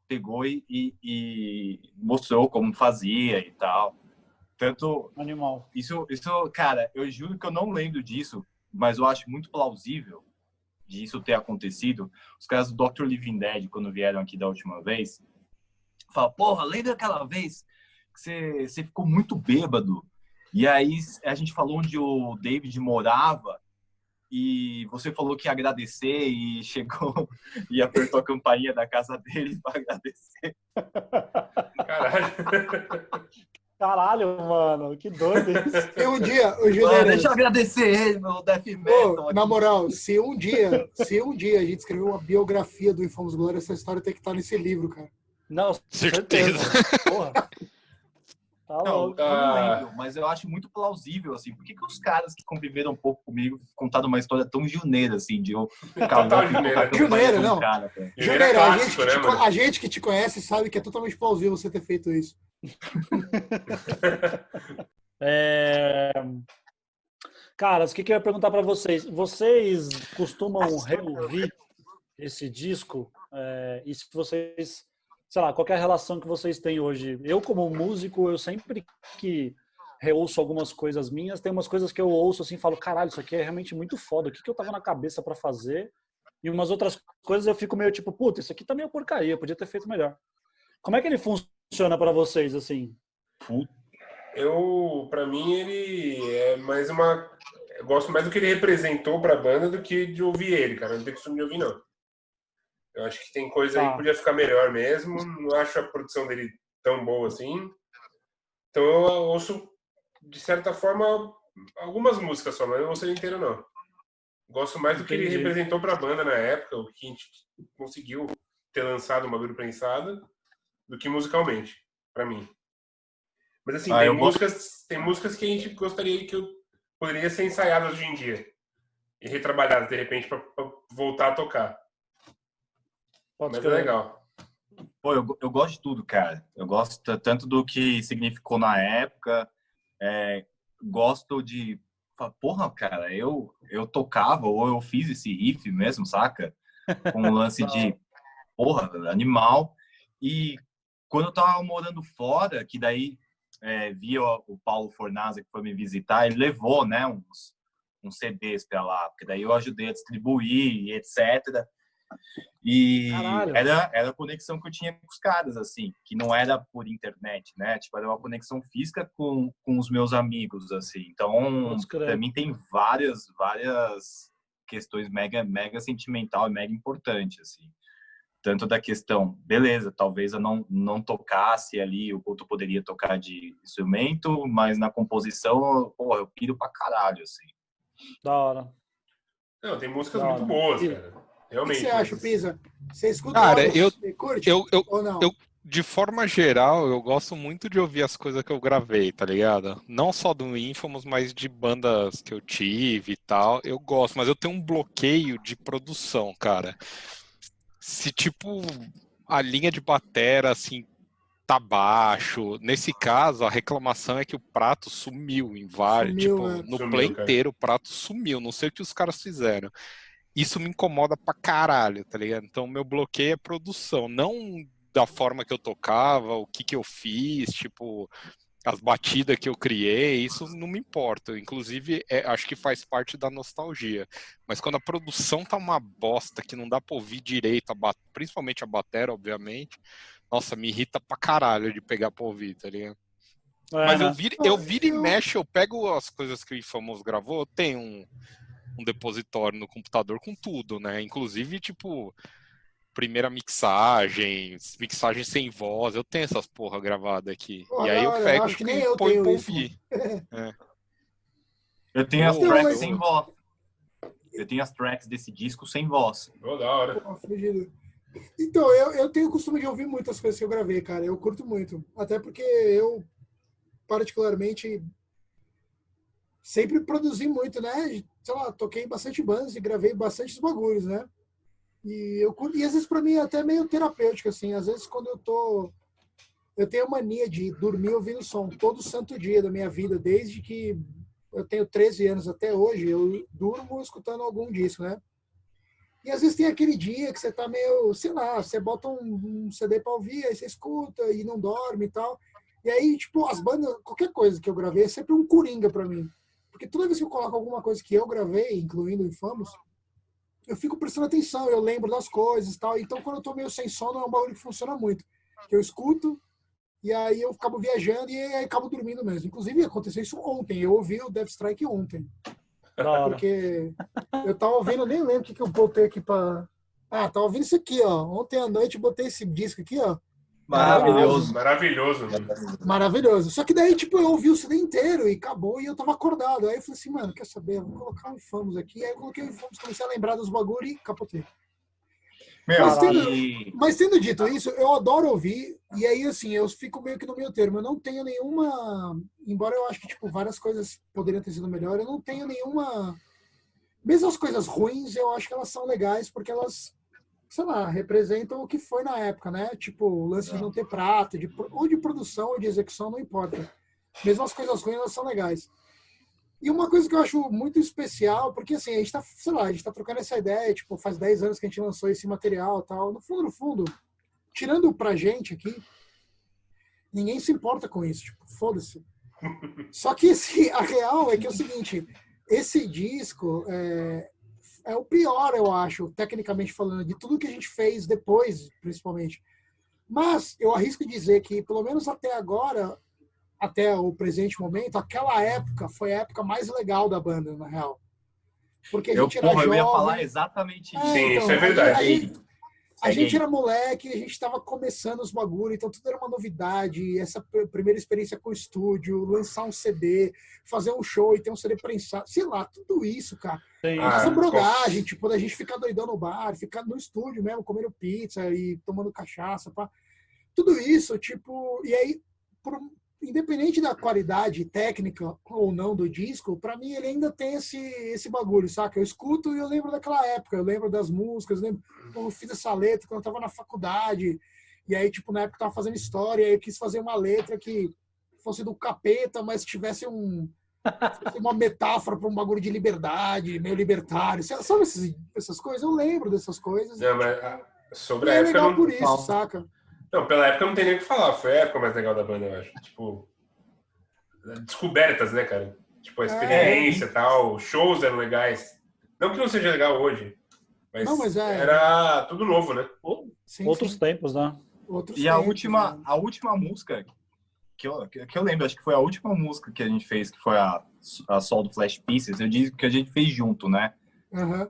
pegou e mostrou como fazia e tal. Tanto... Animal. Isso, cara, eu juro que eu não lembro disso, mas eu acho muito plausível disso ter acontecido. Os caras do Dr. Living Dead, quando vieram aqui da última vez, falam, porra, lembra aquela vez que você ficou muito bêbado? E aí a gente falou onde o David morava e você falou que ia agradecer e chegou e apertou a campainha da casa dele para agradecer. Caralho, mano, que doido isso. E um dia, o Juliano... Deixa eu agradecer ele, meu death metal. Na moral, se um dia a gente escrever uma biografia do Infamous Glory, essa história tem que estar nesse livro, cara. Não, certeza. Porra. Tá louco. Eu não lembro, mas eu acho muito plausível, assim. Por que os caras que conviveram um pouco comigo contaram uma história tão juneira, assim, de eu acabar Juneira, não. Cara, Juneira, a gente que te conhece sabe que é totalmente plausível você ter feito isso. Caras, o que eu ia perguntar para vocês? Vocês costumam reouvir esse disco? E se vocês, sei lá, qual é a relação que vocês têm hoje? Eu, como músico, eu sempre que reouço algumas coisas minhas, tem umas coisas que eu ouço assim e falo, caralho, isso aqui é realmente muito foda. O que eu tava na cabeça para fazer? E umas outras coisas eu fico meio tipo, puta, isso aqui tá meio porcaria, podia ter feito melhor. Como é que ele funciona para vocês, assim? Pra mim, ele é mais uma... Eu gosto mais do que ele representou pra banda do que de ouvir ele, cara. Não tem costume de ouvir, não. Eu acho que tem coisa aí que podia ficar melhor mesmo. Não acho a produção dele tão boa assim. Então eu ouço, de certa forma, algumas músicas só, mas não ouço ele inteiro, não. Gosto mais do que ele representou pra banda na época, o que a gente conseguiu ter lançado uma bagulho prensada, do que musicalmente, pra mim. Mas assim, tem músicas que a gente gostaria que poderia ser ensaiadas hoje em dia. E retrabalhadas, de repente, pra voltar a tocar. Mas é legal. Pô, eu gosto de tudo, cara. Eu gosto tanto do que significou na época. Gosto de... Porra, cara, eu tocava ou eu fiz esse riff mesmo, saca? Com um lance de... Porra, animal. E quando eu tava morando fora, que daí via o Paulo Fornaza, que foi me visitar, ele levou, né, uns CDs para lá, porque daí eu ajudei a distribuir, etc. E Caralho. era a conexão que eu tinha com os caras, assim, que não era por internet, né? Tipo, era uma conexão física com os meus amigos, assim. Então, Putz, credo. para mim tem várias questões mega sentimental e mega importante, assim. Tanto da questão, beleza, talvez eu não tocasse ali o quanto eu poderia tocar de instrumento, mas na composição, porra, eu piro pra caralho, assim. Da hora. Não, tem músicas Da muito hora. boas, E- cara. O que Realmente. você acha, Pisa? Você escuta Cara, algo? eu- Você curte? eu, Ou não? de forma geral, eu gosto muito de ouvir as coisas que eu gravei, tá ligado? Não só do Infamous, mas de bandas que eu tive e tal. Eu gosto, mas eu tenho um bloqueio de produção, cara. Se, tipo, a linha de batera, assim, tá baixo. Nesse caso, a reclamação é que o prato sumiu em vários. Sumiu, Tipo, né? no Sumiu, play cara. inteiro o prato sumiu. Não sei o que os caras fizeram. Isso me incomoda pra caralho, tá ligado? Então, meu bloqueio é produção. Não da forma que eu tocava, o que eu fiz, tipo, as batidas que eu criei, isso não me importa. Inclusive, acho que faz parte da nostalgia. Mas quando a produção tá uma bosta, que não dá pra ouvir direito, principalmente a batera, obviamente, nossa, me irrita pra caralho de pegar pra ouvir, tá ligado? Mas né? eu viro e mexo, eu pego as coisas que o Infamous gravou, eu tenho um depositório no computador com tudo, né? Inclusive, tipo, primeira mixagem sem voz, eu tenho essas porra gravadas aqui. Porra, E aí da eu hora. pego Acho que nem e eu ponho tenho pra isso, mano. ouvir. É. Eu tenho as Pô, Então, tracks mas- sem voz. Eu tenho as tracks desse disco sem voz. Pô, da hora. Pô, fugido. Então, eu tenho o costume de ouvir muitas coisas que eu gravei, cara. Eu curto muito. Até porque eu, particularmente, sempre produzi muito, né? Sei lá, toquei em bastante bandas e gravei bastante bagulhos, né? E eu curto, e às vezes pra mim é até meio terapêutico, assim. Às vezes quando eu tenho mania de dormir ouvindo som todo santo dia da minha vida, desde que eu tenho 13 anos até hoje, eu durmo escutando algum disco, né? E às vezes tem aquele dia que você tá meio, sei lá, você bota um CD pra ouvir, aí você escuta e não dorme e tal. E aí, tipo, as bandas, qualquer coisa que eu gravei é sempre um coringa pra mim. Porque toda vez que eu coloco alguma coisa que eu gravei, incluindo o Infamous, eu fico prestando atenção, eu lembro das coisas e tal. Então, quando eu tô meio sem sono, é um bagulho que funciona muito. Que eu escuto, e aí eu acabo viajando e aí acabo dormindo mesmo. Inclusive, aconteceu isso ontem. Eu ouvi o Death Strike ontem. Da hora. Porque eu tava ouvindo, eu nem lembro o que eu botei aqui pra... Ah, tava ouvindo isso aqui, ó. Ontem à noite eu botei esse disco aqui, ó. Maravilhoso. Maravilhoso. Maravilhoso. Só que daí, tipo, eu ouvi o CD inteiro e acabou e eu tava acordado. Aí eu falei assim, mano, quer saber? Eu vou colocar o Infamous aqui. Aí eu coloquei o Infamous, comecei a lembrar dos bagulho e capotei. Meu, Mas tendo dito isso, eu adoro ouvir, e aí, assim, eu fico meio que no meio termo. Eu não tenho nenhuma. Embora eu acho que, tipo, várias coisas poderiam ter sido melhor, eu não tenho nenhuma. Mesmo as coisas ruins, eu acho que elas são legais, porque elas, sei lá, representam o que foi na época, né? Tipo, o lance de não ter prata, ou de produção ou de execução, não importa. Mesmo as coisas ruins, elas são legais. E uma coisa que eu acho muito especial, porque assim, a gente tá, sei lá, a gente tá trocando essa ideia, tipo, faz 10 anos que a gente lançou esse material e tal. No fundo, tirando pra gente aqui, ninguém se importa com isso, tipo, foda-se. Só que a real é que é o seguinte, esse disco é o pior, eu acho, tecnicamente falando, de tudo que a gente fez depois, principalmente. Mas eu arrisco dizer que, pelo menos até agora, até o presente momento, aquela época foi a época mais legal da banda, na real. Porque a gente era jovem. Eu ia falar exatamente isso. Sim, isso é verdade. A gente era moleque, a gente estava começando os bagulhos, então tudo era uma novidade. Essa primeira experiência com o estúdio, lançar um CD, fazer um show e ter um CD prensado, sei lá, tudo isso, cara. Tem Essa brodagem, tipo, da gente ficar doidão no bar, ficar no estúdio mesmo, comendo pizza e tomando cachaça, pá. Tudo isso, tipo, e aí, independente da qualidade técnica ou não do disco, pra mim ele ainda tem esse bagulho, saca? Eu escuto e eu lembro daquela época, eu lembro das músicas, eu fiz essa letra quando eu tava na faculdade, e aí, tipo, na época eu tava fazendo história, eu quis fazer uma letra que fosse do capeta, mas tivesse uma metáfora pra um bagulho de liberdade, meio libertário, sabe essas coisas? Eu lembro dessas coisas. Não, mas sobre a é época legal não... por isso, saca? Não, pela época não tem nem o que falar. Foi a época mais legal da banda, eu acho. Tipo, descobertas, né, cara? Tipo, a experiência e tal. Shows eram legais. Não que não seja legal hoje, mas, Não, mas era tudo novo, né? Sim, Outros sim. tempos, né? Outros E a tempos, última, né? a última música que eu lembro, acho que foi a última música que a gente fez, que foi a Sol do Flash Pieces, eu disse que a gente fez junto, né? Aham.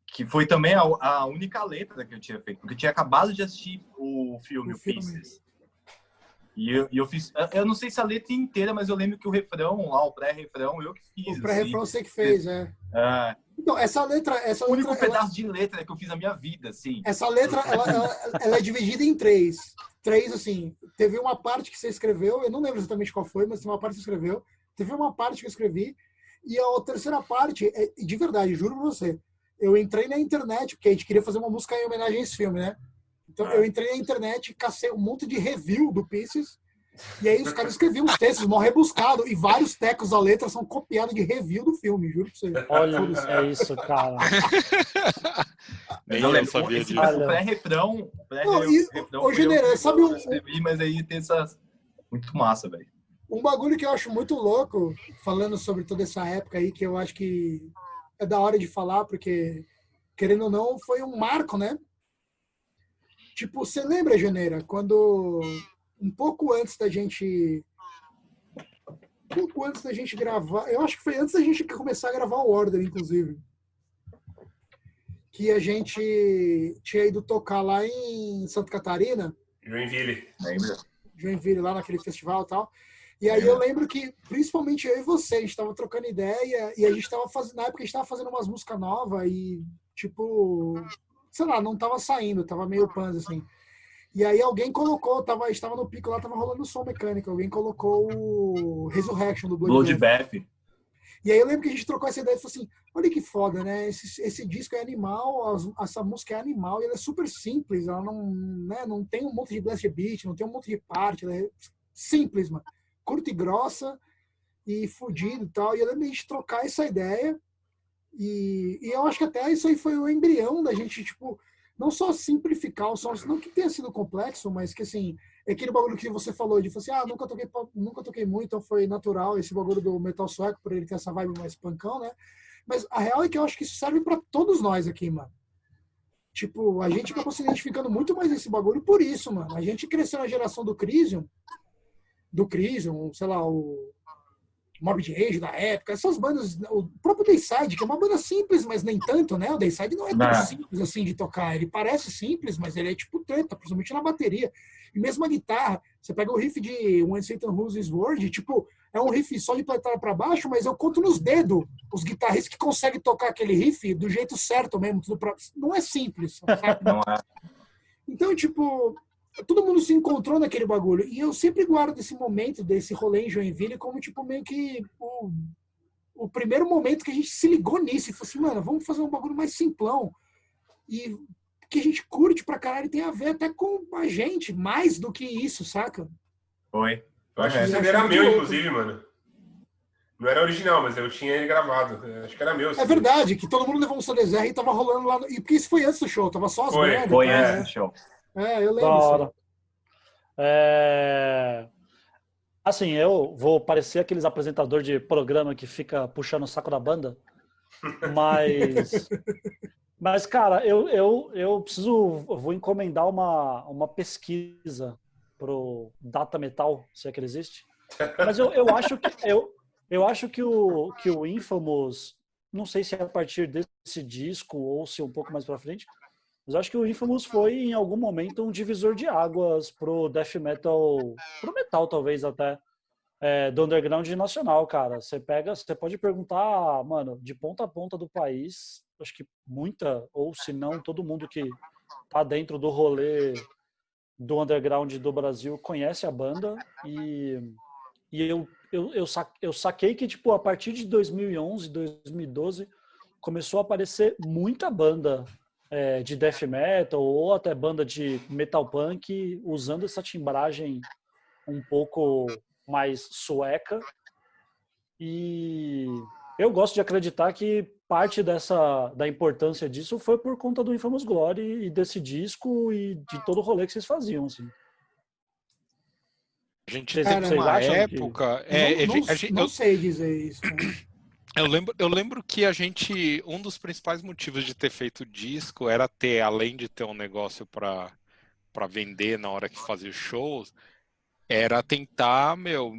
Que foi também a única letra que eu tinha feito, porque eu tinha acabado de assistir o filme, O o filme. Pieces. E eu fiz, eu não sei se a letra inteira, mas eu lembro que o refrão lá, o pré-refrão, eu que fiz. O pré-refrão assim. você que fez, é. É, Então, essa letra, o único pedaço de letra que eu fiz na minha vida, assim. ela é dividida em três. Três, assim, teve uma parte que você escreveu, eu não lembro exatamente qual foi, mas tem uma parte que você escreveu. Teve uma parte que eu escrevi, e a terceira parte, de verdade, juro pra você, eu entrei na internet, porque a gente queria fazer uma música em homenagem a esse filme, né? Então, eu entrei na internet, cacei um monte de review do Pieces, e aí os caras escreviam uns textos mal rebuscados, e vários tecos da letra são copiados de review do filme, juro pra você. Olha isso, cara. Nem Eu eu lembro, sabia esse disso. o pré-refrão, Não, e, ô, General, sabe eu escrevi, mas aí tem essas... Muito massa, velho. um bagulho que eu acho muito louco, falando sobre toda essa época aí, que eu acho que é da hora de falar, porque, querendo ou não, foi um marco, né? Tipo, você lembra, Janeira, quando um pouco antes da gente gravar, eu acho que foi antes da gente começar a gravar o Order, inclusive, que a gente tinha ido tocar lá em Santa Catarina, Joinville. Lembra? Joinville, lá naquele festival e tal. E aí eu lembro que, principalmente eu e você, a gente tava trocando ideia e a gente tava fazendo, na época a gente tava fazendo umas músicas novas e, tipo, sei lá, não tava saindo, tava meio panza, assim. E aí alguém colocou, a gente tava no pico lá, tava rolando som mecânico, alguém colocou o Resurrection do Bloodbath. Bloodbath. E aí eu lembro que a gente trocou essa ideia e falou assim, olha que foda, né? Esse disco é animal, essa música é animal, e ela é super simples, ela não, né, não tem um monte de blast beat, não tem um monte de parte, ela é simples, mano. Curta e grossa e fodido e tal. E eu lembro de a gente trocar essa ideia e eu acho que até isso aí foi o embrião da gente, tipo, não só simplificar o som, não que tenha sido complexo, mas que assim, é aquele bagulho que você falou de assim, nunca toquei muito, então foi natural esse bagulho do metal sueco, por ele ter essa vibe mais pancão, né? Mas a real é que eu acho que isso serve pra todos nós aqui, mano. Tipo, a gente acabou se identificando muito mais nesse bagulho por isso, mano. A gente cresceu na geração do Crisium, sei lá, o Morbid Rage da época, essas bandas, o próprio Dayside, que é uma banda simples, mas nem tanto, né? O Dayside não é tão simples assim de tocar. Ele parece simples, mas ele é tipo treta, principalmente na bateria. E mesmo a guitarra, você pega o riff de When Satan Rules His World, tipo, é um riff só de pletária para baixo, mas eu conto nos dedos os guitarristas que conseguem tocar aquele riff do jeito certo mesmo. Não é simples, sabe? Não é. Então, tipo, todo mundo se encontrou naquele bagulho. E eu sempre guardo esse momento, desse rolê em Joinville, como, tipo, meio que o primeiro momento que a gente se ligou nisso. E falou assim, mano, vamos fazer um bagulho mais simplão. E que a gente curte pra caralho e tem a ver até com a gente, mais do que isso, saca? Foi. Eu acho que esse CD era meu, inclusive, mano. Não era original, mas eu tinha ele gravado. Eu acho que era meu. É verdade, que todo mundo levou um CDZR e tava rolando lá. E porque isso foi antes do show, tava só as bandas. Foi antes do show. É, eu lembro. Da hora. Assim, eu vou parecer aqueles apresentadores de programa que fica puxando o saco da banda, mas cara, eu vou encomendar uma pesquisa pro Data Metal, se é que ele existe. Mas eu acho que o Infamous, não sei se é a partir desse disco ou se um pouco mais pra frente, mas eu acho que o Infamous foi, em algum momento, um divisor de águas pro death metal, pro metal talvez até, do underground nacional, cara. Você pode perguntar, mano, de ponta a ponta do país, acho que muita, ou se não, todo mundo que tá dentro do rolê do underground do Brasil conhece a banda e eu saquei que, tipo, a partir de 2011, 2012, começou a aparecer muita banda de death metal ou até banda de metal punk usando essa timbragem um pouco mais sueca e Eu gosto de acreditar que parte da importância disso foi por conta do Infamous Glory e desse disco e de todo o rolê que vocês faziam, assim. A gente Vocês, teve vocês uma acham época. Não sei dizer isso. Eu lembro que um dos principais motivos de ter feito o disco era ter, além de ter um negócio para vender na hora que fazia os shows, era tentar,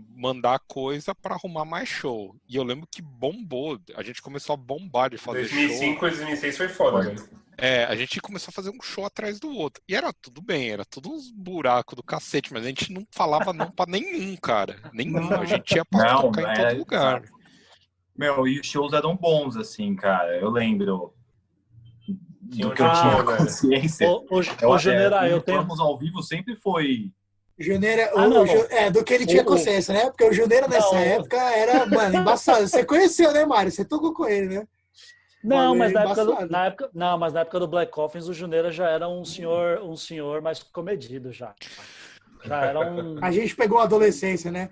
mandar coisa para arrumar mais show. E eu lembro que bombou. A gente começou a bombar de fazer 2005 show. e 2006 foi foda, velho. A gente começou a fazer um show atrás do outro. E era tudo bem, era tudo uns buracos do cacete, mas a gente não falava não pra nenhum, cara. Nenhum. A gente ia pra tocar em todo lugar. E os shows eram bons, assim, cara. Eu lembro do que eu Ah, tinha velho. consciência. Ô, Janeira, eu tenho... Vamos ao vivo sempre foi... Janeira, não. do que ele tinha consciência, né? Porque o Janeiro nessa época era, mano, embaçado. Você conheceu, né, Mário? Você tocou com ele, né? Não, Mano, mas é na época do Black Coffins, o Juneira já era um senhor mais comedido já. Já era um... A gente pegou a adolescência, né?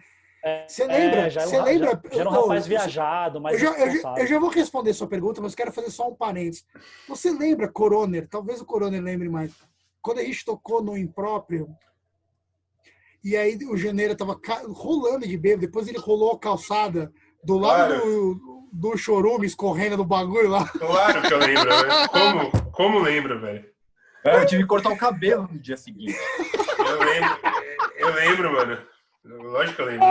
Você lembra? Já Você lembra? já era um rapaz viajado, mais eu já vou responder sua pergunta, mas quero fazer só um parênteses. Você lembra, Coroner? Talvez o Coroner lembre mais. Quando a gente tocou no Impróprio, e aí o Janeiro tava rolando de bêbado, depois ele rolou a calçada do lado do chorume, escorrendo no bagulho lá. Claro que eu lembro, velho. Como lembro, velho? Eu tive que cortar o cabelo no dia seguinte. Eu lembro, mano. Lógico que eu lembro.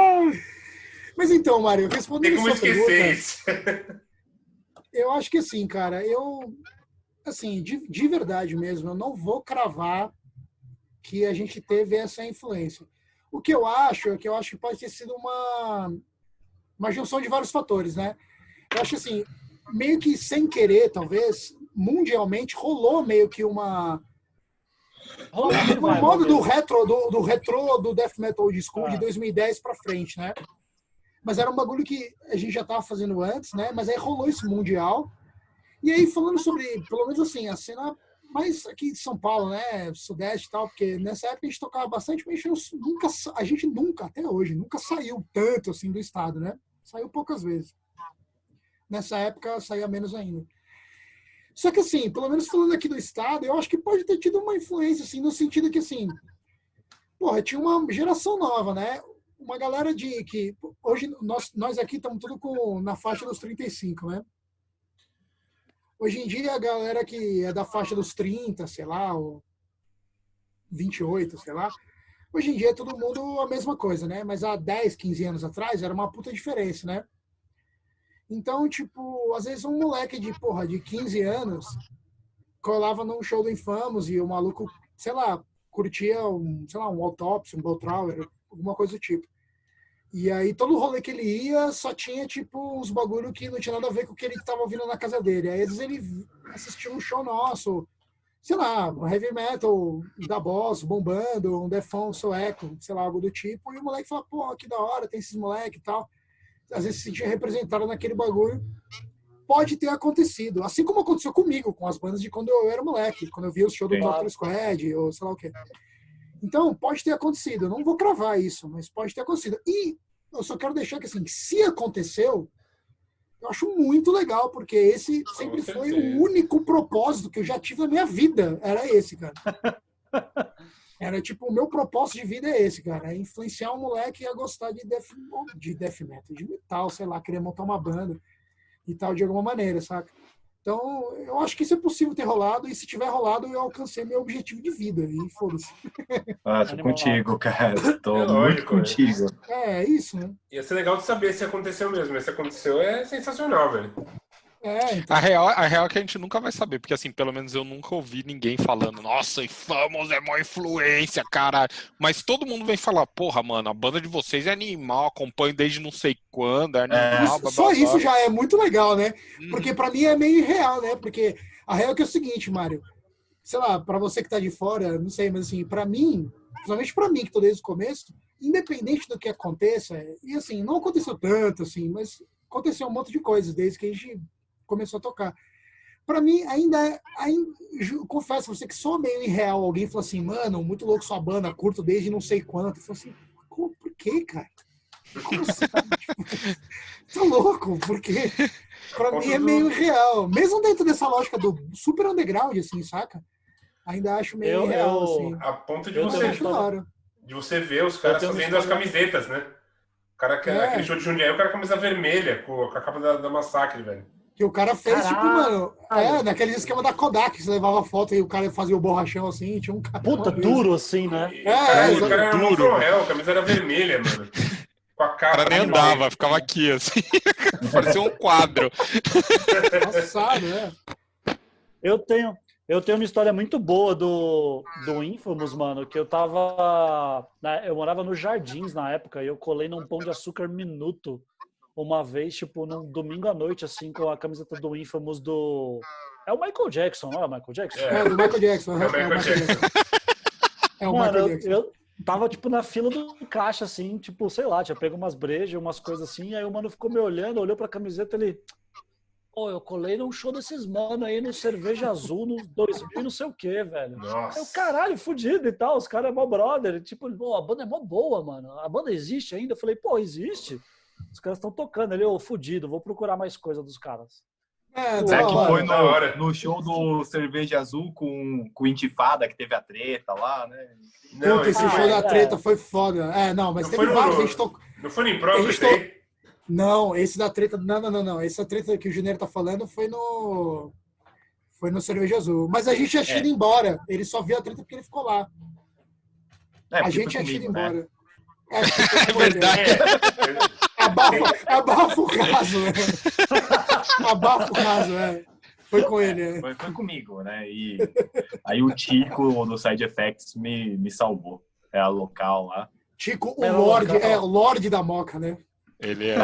Mas então, Mário, respondendo Tem como sua esquecer pergunta, isso. eu acho que assim, cara, assim, de verdade mesmo, eu não vou cravar que a gente teve essa influência. O que eu acho é que pode ter sido uma junção de vários fatores, né? Eu acho assim, meio que sem querer, talvez, mundialmente, rolou meio que uma moda do retro do death metal old school de 2010 pra frente, né? Mas era um bagulho que a gente já tava fazendo antes, né? Mas aí rolou esse mundial. E aí, falando sobre, pelo menos assim, a cena mais aqui de São Paulo, né? Sudeste e tal, porque nessa época a gente tocava bastante, mas a gente nunca, até hoje, nunca saiu tanto assim do estado, né? Saiu poucas vezes. Nessa época saía menos ainda. Só que assim, pelo menos falando aqui do estado, eu acho que pode ter tido uma influência, assim, no sentido que assim, porra, tinha uma geração nova, né? Uma galera que hoje nós aqui estamos tudo na faixa dos 35, né? Hoje em dia a galera que é da faixa dos 30, sei lá, ou 28, sei lá, hoje em dia é todo mundo a mesma coisa, né? Mas há 10, 15 anos atrás era uma puta diferença, né? Então, tipo, às vezes um moleque de 15 anos colava num show do Infamous e o maluco, sei lá, curtia um Autopsy, um Belltrower, alguma coisa do tipo. E aí todo rolê que ele ia só tinha, tipo, uns bagulho que não tinha nada a ver com o que ele tava ouvindo na casa dele. Aí às vezes ele assistia um show nosso, sei lá, um heavy metal da Boss, bombando, um Defon sueco, sei lá, algo do tipo. E o moleque fala, pô, que da hora, tem esses moleque e tal. Às vezes se sentia representado naquele bagulho. Pode ter acontecido. Assim como aconteceu comigo, com as bandas de quando eu era moleque. Quando eu via o show do Dr. Squad, ou sei lá o quê. Então, pode ter acontecido. Eu não vou cravar isso, mas pode ter acontecido. E eu só quero deixar que, assim, se aconteceu, eu acho muito legal, porque esse sempre foi o único propósito que eu já tive na minha vida. Era esse, cara. Era tipo, o meu propósito de vida é esse, cara. É influenciar um moleque a gostar de death metal, de metal, sei lá, querer montar uma banda e tal, de alguma maneira, saca? Então, eu acho que isso é possível ter rolado, e se tiver rolado, eu alcancei meu objetivo de vida, e foda-se. Tô contigo, cara. Tô lógico, muito contigo. É isso, né? Ia ser legal de saber se aconteceu mesmo. Se aconteceu, é sensacional, velho. Então. A real é que a gente nunca vai saber, porque assim, pelo menos eu nunca ouvi ninguém falando, nossa, Infamous é mó influência, caralho. Mas todo mundo vem falar, porra, mano, a banda de vocês é animal, acompanho desde não sei quando, é animal. Só isso já é muito legal, né? Porque pra mim é meio irreal, né? Porque a real é que é o seguinte, Mário, sei lá, pra você que tá de fora, não sei, mas assim, pra mim, principalmente pra mim, que tô desde o começo, independente do que aconteça, e assim, não aconteceu tanto, assim, mas aconteceu um monte de coisas desde que a gente começou a tocar. Pra mim, ainda confesso você que sou meio irreal. Alguém falou assim, mano, muito louco sua banda, curto desde não sei quanto. Eu falei assim, por quê, cara? Como assim? Tá louco? Por quê? Pra mim é meio irreal. Mesmo dentro dessa lógica do super underground, assim, saca? Ainda acho meio irreal, assim. A ponto de Eu Mas você, eu acho da hora. de você ver os caras tenho uma fazendo as história- camisetas, né? O cara, aquele show de Jundiaí, o cara com a camisa vermelha, com a capa da Massacre, velho. Que o cara fez, tipo, mano, Caralho. naquele esquema da Kodak, que você levava foto e o cara fazia o borrachão assim, tinha um cara. Puta, duro assim, né? E o cara exato. era um Duro. from hell, a camisa era vermelha, mano. Com a O capa. cara nem de andava, noite. ficava aqui, assim. Parecia um quadro. Passado, né? Eu tenho uma história muito boa do Infamous, mano, que eu tava... Eu morava nos Jardins na época e eu colei num Pão de Açúcar Minuto uma vez, tipo, num domingo à noite, assim, com a camiseta do Infamous do... É o Michael Jackson, não é o Michael Jackson? É. Do Michael Jackson. É o Michael Jackson. É o Mano, Michael Jackson. eu tava, tipo, na fila do caixa, assim, tipo, sei lá, tinha pego umas brejas, umas coisas assim, aí o mano ficou me olhando, olhou pra camiseta, ele... Pô, eu colei num show desses mano aí no Cerveja Azul no 2000 e não sei o que, velho. Nossa. Eu, caralho, fudido e tal, os caras é mó brother. Tipo, pô, a banda é mó boa, mano. A banda existe ainda? Eu falei, pô, existe. Os caras estão tocando ali, ô, fudido, vou procurar mais coisa dos caras. É, Pô, da Que hora. foi da hora. no show do Cerveja Azul com o Intifada, que teve a treta lá, né? Não, Puta, esse esse show da é. treta foi foda. Não, mas Não teve foi vários. no- A gente tocou. não foi no Impróprio A gente esse aí? Não, esse da treta. Não. Esse da treta que o Juneiro tá falando foi no. Foi no Cerveja Azul. Mas a gente já tinha ido embora. Ele só viu a treta porque ele ficou lá. É, A porque gente foi já tinha ido comigo, né? embora. É verdade. Abafa o caso, né? Abafa o caso, Foi com ele, Foi comigo, né? E aí o Tico do Side Effects me salvou. É a local lá. Tico, o Era Lorde, local. o Lorde da Moca, né? Ele é.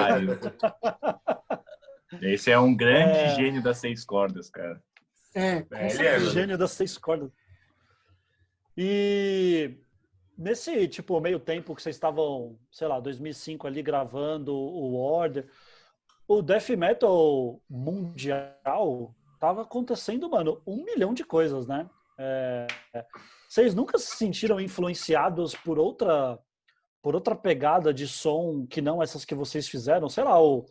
Esse é um grande gênio das 6 cordas, cara. Com Ele certeza. Gênio das 6 cordas. E nesse, tipo, meio tempo que vocês estavam, sei lá, 2005 ali gravando o Order, o death metal mundial tava acontecendo, mano, 1 milhão de coisas, né? Vocês nunca se sentiram influenciados por outra pegada de som que não essas que vocês fizeram? Sei lá, o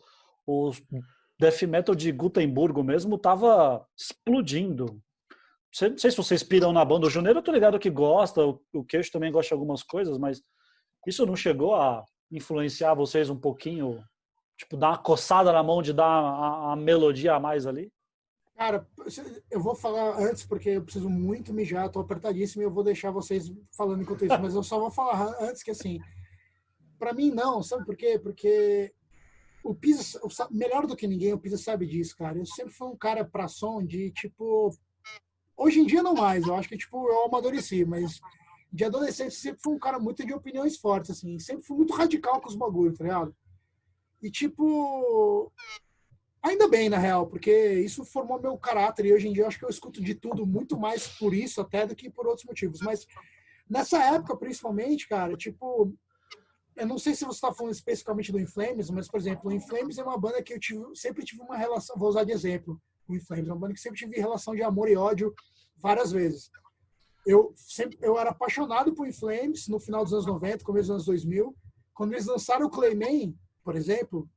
death metal de Gutenberg mesmo tava explodindo. Não sei se vocês piram na banda. O Juneiro eu tô ligado que gosta, o Queixo também gosta de algumas coisas, mas isso não chegou a influenciar vocês um pouquinho? Tipo, dar uma coçada na mão de dar a melodia a mais ali? Cara, eu vou falar antes, porque eu preciso muito mijar, tô apertadíssimo e eu vou deixar vocês falando enquanto isso, mas eu só vou falar antes que, assim, pra mim não, sabe por quê? Porque o Pisa, melhor do que ninguém, o Pisa sabe disso, cara. Eu sempre fui um cara pra som de, tipo... Hoje em dia não mais, eu acho que, tipo, eu amadureci, mas de adolescente sempre fui um cara muito de opiniões fortes, assim. Sempre fui muito radical com os bagulhos, tá ligado? E, tipo... Ainda bem, na real, porque isso formou meu caráter e hoje em dia eu acho que eu escuto de tudo muito mais por isso até do que por outros motivos. Mas nessa época, principalmente, cara, tipo... Eu não sei se você está falando especificamente do In Flames, mas, por exemplo, o In Flames é uma banda que eu sempre tive uma relação... Vou usar de exemplo. O In Flames é uma banda que sempre tive relação de amor e ódio várias vezes. Eu era apaixonado por In Flames no final dos anos 90, começo dos anos 2000. Quando eles lançaram o Clayman, por exemplo,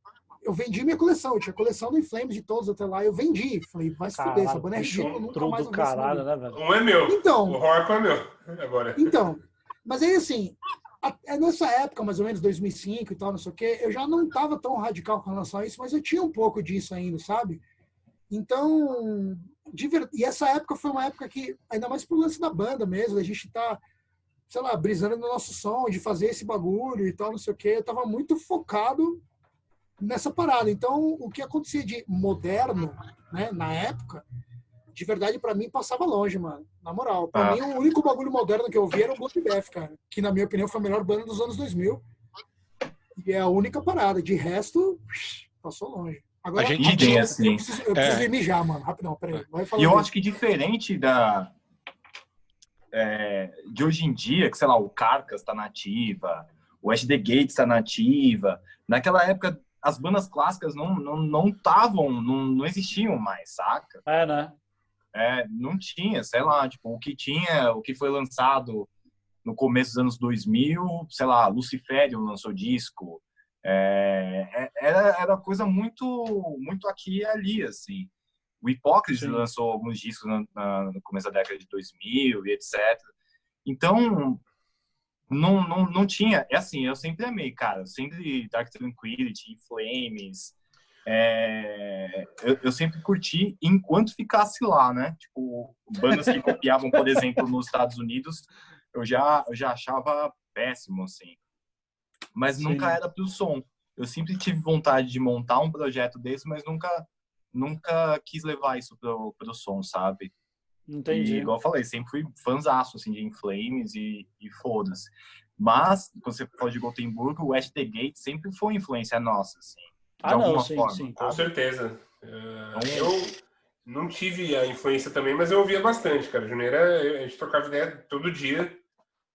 eu vendi minha coleção. Eu tinha coleção do In Flames de todos até lá. Eu vendi. Falei, vai se fuder, essa banda é ridícula, nunca mais do vou ver esse caralho, bagulho. né, velho? Um é meu. Então, O Rorco é meu. Agora. então, mas aí assim, nessa época, mais ou menos 2005 e tal, não sei o quê, eu já não estava tão radical com relação a isso, mas eu tinha um pouco disso ainda, sabe? Então, e essa época foi uma época que, ainda mais pro lance da banda mesmo, a gente tá, sei lá, brisando no nosso som, de fazer esse bagulho e tal, não sei o quê, eu tava muito focado nessa parada. Então, o que acontecia de moderno, né, na época, de verdade, pra mim, passava longe, mano. Na moral. Pra mim, o único bagulho moderno que eu vi era o Bloodbath, cara. Que, na minha opinião, foi a melhor banda dos anos 2000. E é a única parada. De resto, passou longe. Agora, A gente idem, tinha- assim. eu preciso ir mijar, mano. Rapidão, peraí. Vai falando E eu aí. acho que diferente de hoje em dia, que, sei lá, o Carcass tá nativa, o Ash the Gates tá nativa, naquela época as bandas clássicas não existiam mais, saca? Né? Não tinha, sei lá, tipo, o que foi lançado no começo dos anos 2000, sei lá, Luciferium lançou disco, Era coisa muito aqui e ali, assim. O Hipócritas lançou alguns discos no começo da década de 2000 e etc. Então, não tinha... É assim, eu sempre amei, cara. Eu sempre Dark Tranquillity, In Flames... eu sempre curti enquanto ficasse lá, né? Tipo, bandas que copiavam, por exemplo, nos Estados Unidos, eu já achava péssimo, assim. Mas nunca era pro som. Eu sempre tive vontade de montar um projeto desse, mas nunca quis levar isso pro som, sabe? Entendi. E, igual eu falei, sempre fui fãzaço, assim, de In Flames e foda-se. Mas, quando você falou de Gothenburg, o At The Gate sempre foi influência nossa, assim. De alguma forma. Sim. Com certeza. Eu não tive a influência também, mas eu ouvia bastante, cara. Juneira, a gente trocava ideia todo dia.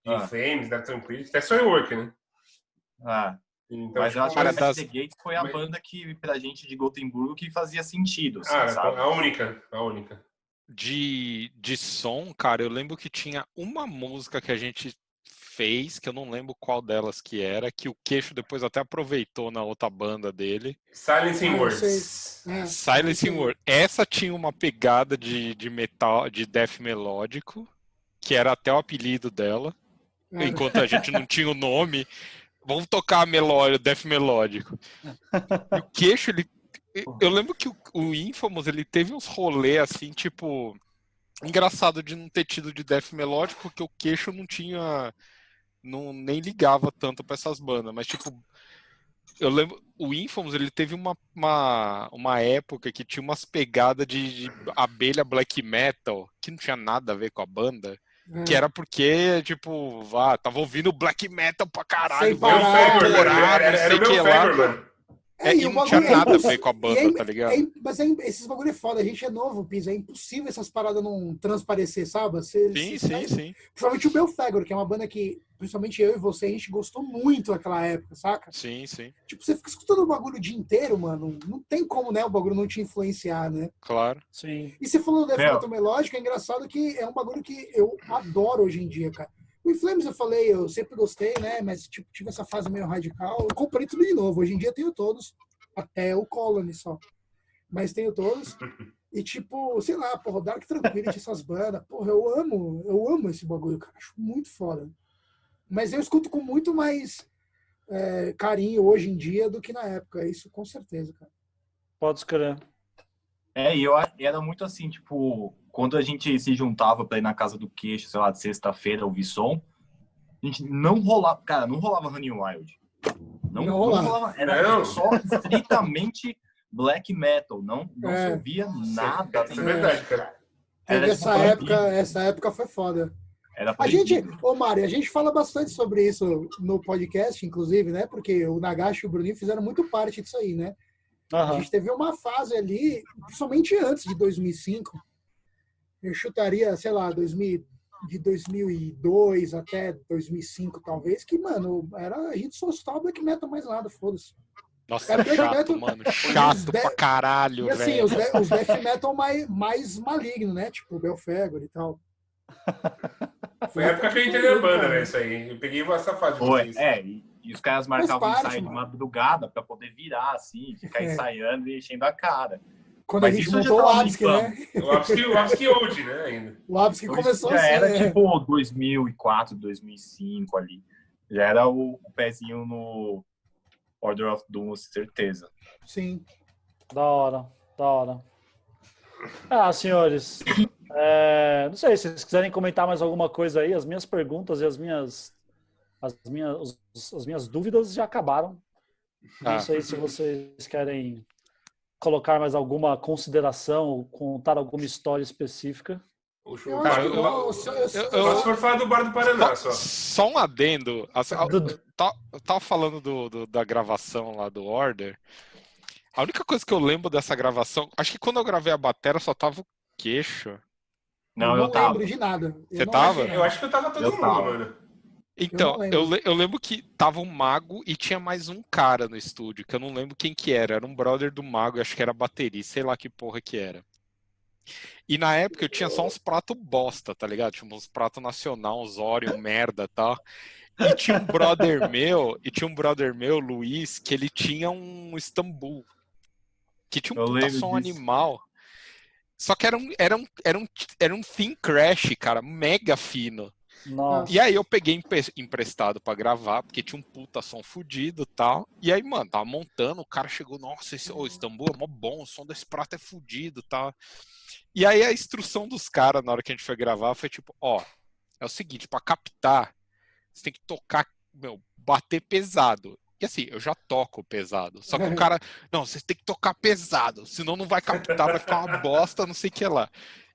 De Flames, Dark Tranquillity, até Soilwork, né? Então, mas eu acho que cara, a The Gates foi a banda que, pra gente de Gothenburg, que fazia sentido, assim, sabe? A única. De som, cara, eu lembro que tinha uma música que a gente fez, que eu não lembro qual delas que era, que o Queixo depois até aproveitou na outra banda dele. Silencing Words. Silencing Words. Essa tinha uma pegada de metal, de death melódico, que era até o apelido dela. Enquanto a gente não tinha o nome, vamos tocar death melódico. E o Queixo, eu lembro que o Infamous, ele teve uns rolês assim, tipo, engraçado de não ter tido de death melódico, porque o Queixo não tinha, nem ligava tanto pra essas bandas, mas tipo, eu lembro, o Infamous, ele teve uma época que tinha umas pegadas de abelha black metal, que não tinha nada a ver com a banda. Que era porque, tipo, tava ouvindo black metal pra caralho. Era o meu Fagor, mano. E não tinha nada a ver com a banda, tá ligado? Mas esses bagulho é foda, a gente é novo, Pisa. É impossível essas paradas não transparecer, sabe? Sim. Principalmente o Belfagor, que é uma banda que, principalmente eu e você, a gente gostou muito naquela época, saca? Sim. Tipo, você fica escutando o bagulho o dia inteiro, mano. Não tem como, né, o bagulho não te influenciar, né? Claro. Sim. E você falou do Death Metal Melódico, é engraçado que é um bagulho que eu adoro hoje em dia, cara. O Inflames eu falei, eu sempre gostei, né? Mas tipo, tive essa fase meio radical. Eu comprei tudo de novo. Hoje em dia tenho todos, até o Colony só. Mas tenho todos. E tipo, sei lá, porra, Dark Tranquillity, essas bandas. Porra, eu amo esse bagulho, cara. Acho muito foda. Mas eu escuto com muito mais carinho hoje em dia do que na época. Isso com certeza, cara. Pode escrever. E eu era muito assim, tipo, quando a gente se juntava pra ir na casa do Queixo, sei lá, de sexta-feira, ouvir som, a gente não rolava Honey Wild. Não rolava. Era só estritamente black metal. Não se ouvia nada. Isso é verdade, cara. Essa época foi foda. Mário, a gente fala bastante sobre isso no podcast, inclusive, né? Porque o Nagashi e o Bruninho fizeram muito parte disso aí, né? A gente teve uma fase ali, principalmente antes de 2005, eu chutaria, sei lá, de 2002 até 2005, talvez, que, mano, a gente só escutava black metal, mais nada, foda-se. Nossa, chato, mano. Chato pra caralho, velho. E assim, velho. os death metal mais malignos, né? Tipo, o Belfagor e tal. Foi a época que eu entrei na banda, né? Isso aí. Eu peguei essa fase de vocês. E os caras marcavam ensaio de madrugada pra poder virar, assim, ficar ensaiando e enchendo a cara. Quando a gente montou o Absky, né? O Absky Old, né, ainda. O Absky começou já assim, era tipo 2004, 2005 ali. Já era o pezinho no Order of Doom, certeza. Sim. Da hora. Senhores, não sei se vocês quiserem comentar mais alguma coisa aí, as minhas perguntas e as minhas dúvidas já acabaram. Não sei se vocês querem colocar mais alguma consideração, contar alguma história específica. Se for falar do Bar do Paraná, só um adendo. Eu tava falando da gravação lá do Order. A única coisa que eu lembro dessa gravação, acho que quando eu gravei a bateria só tava o Queixo. Não, eu tava. Lembro de nada. Você tava? Eu acho que eu tava todo mundo, mano. Então, eu lembro que tava um Mago e tinha mais um cara no estúdio, que eu não lembro quem que era. Era um brother do Mago, acho que era baterista, sei lá que porra que era. E na época eu tinha só uns pratos bosta, tá ligado? Tipo, uns pratos nacional, uns Orion, merda e tal. E tinha um brother meu, Luiz, que ele tinha um Istanbul, que tinha um puta som animal. Só que era um thin crash, cara, mega fino. Nossa. E aí eu peguei emprestado pra gravar, porque tinha um puta som fudido e tal. E aí, mano, tava montando, o cara chegou, nossa, esse Istanbul é mó bom, o som desse prato é fudido e tal. E aí a instrução dos caras, na hora que a gente foi gravar, foi tipo, ó, é o seguinte, pra captar, você tem que tocar, bater pesado. E assim, eu já toco pesado. Só que o cara, não, você tem que tocar pesado, senão não vai captar, vai ficar uma bosta, não sei o que lá.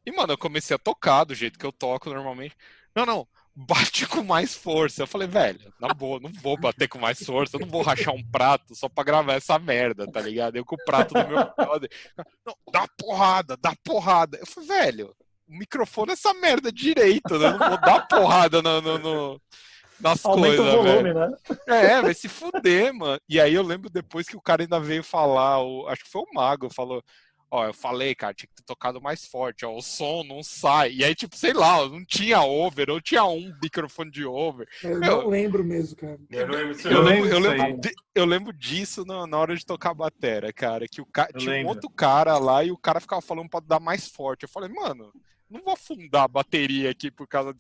E, mano, eu comecei a tocar do jeito que eu toco normalmente. Não, bate com mais força. Eu falei, velho, na boa, não vou bater com mais força, eu não vou rachar um prato só pra gravar essa merda, tá ligado? Eu com o prato do meu brother. Não, dá porrada. Eu falei, velho, o microfone é essa merda direito, né? Eu não vou dar porrada nas Aumenta coisas, o volume, velho. né? Vai se fuder, mano. E aí eu lembro depois que o cara ainda veio falar, acho que foi o Mago, falou, ó, eu falei, cara, tinha que ter tocado mais forte, ó, o som não sai. E aí, tipo, sei lá, não tinha over, ou tinha um microfone de over. Eu não lembro mesmo, cara. Eu não lembro disso. Eu lembro disso na hora de tocar a batera, cara, que tinha um lembro. outro cara lá e o cara ficava falando pra dar mais forte. Eu falei, mano, não vou afundar a bateria aqui por causa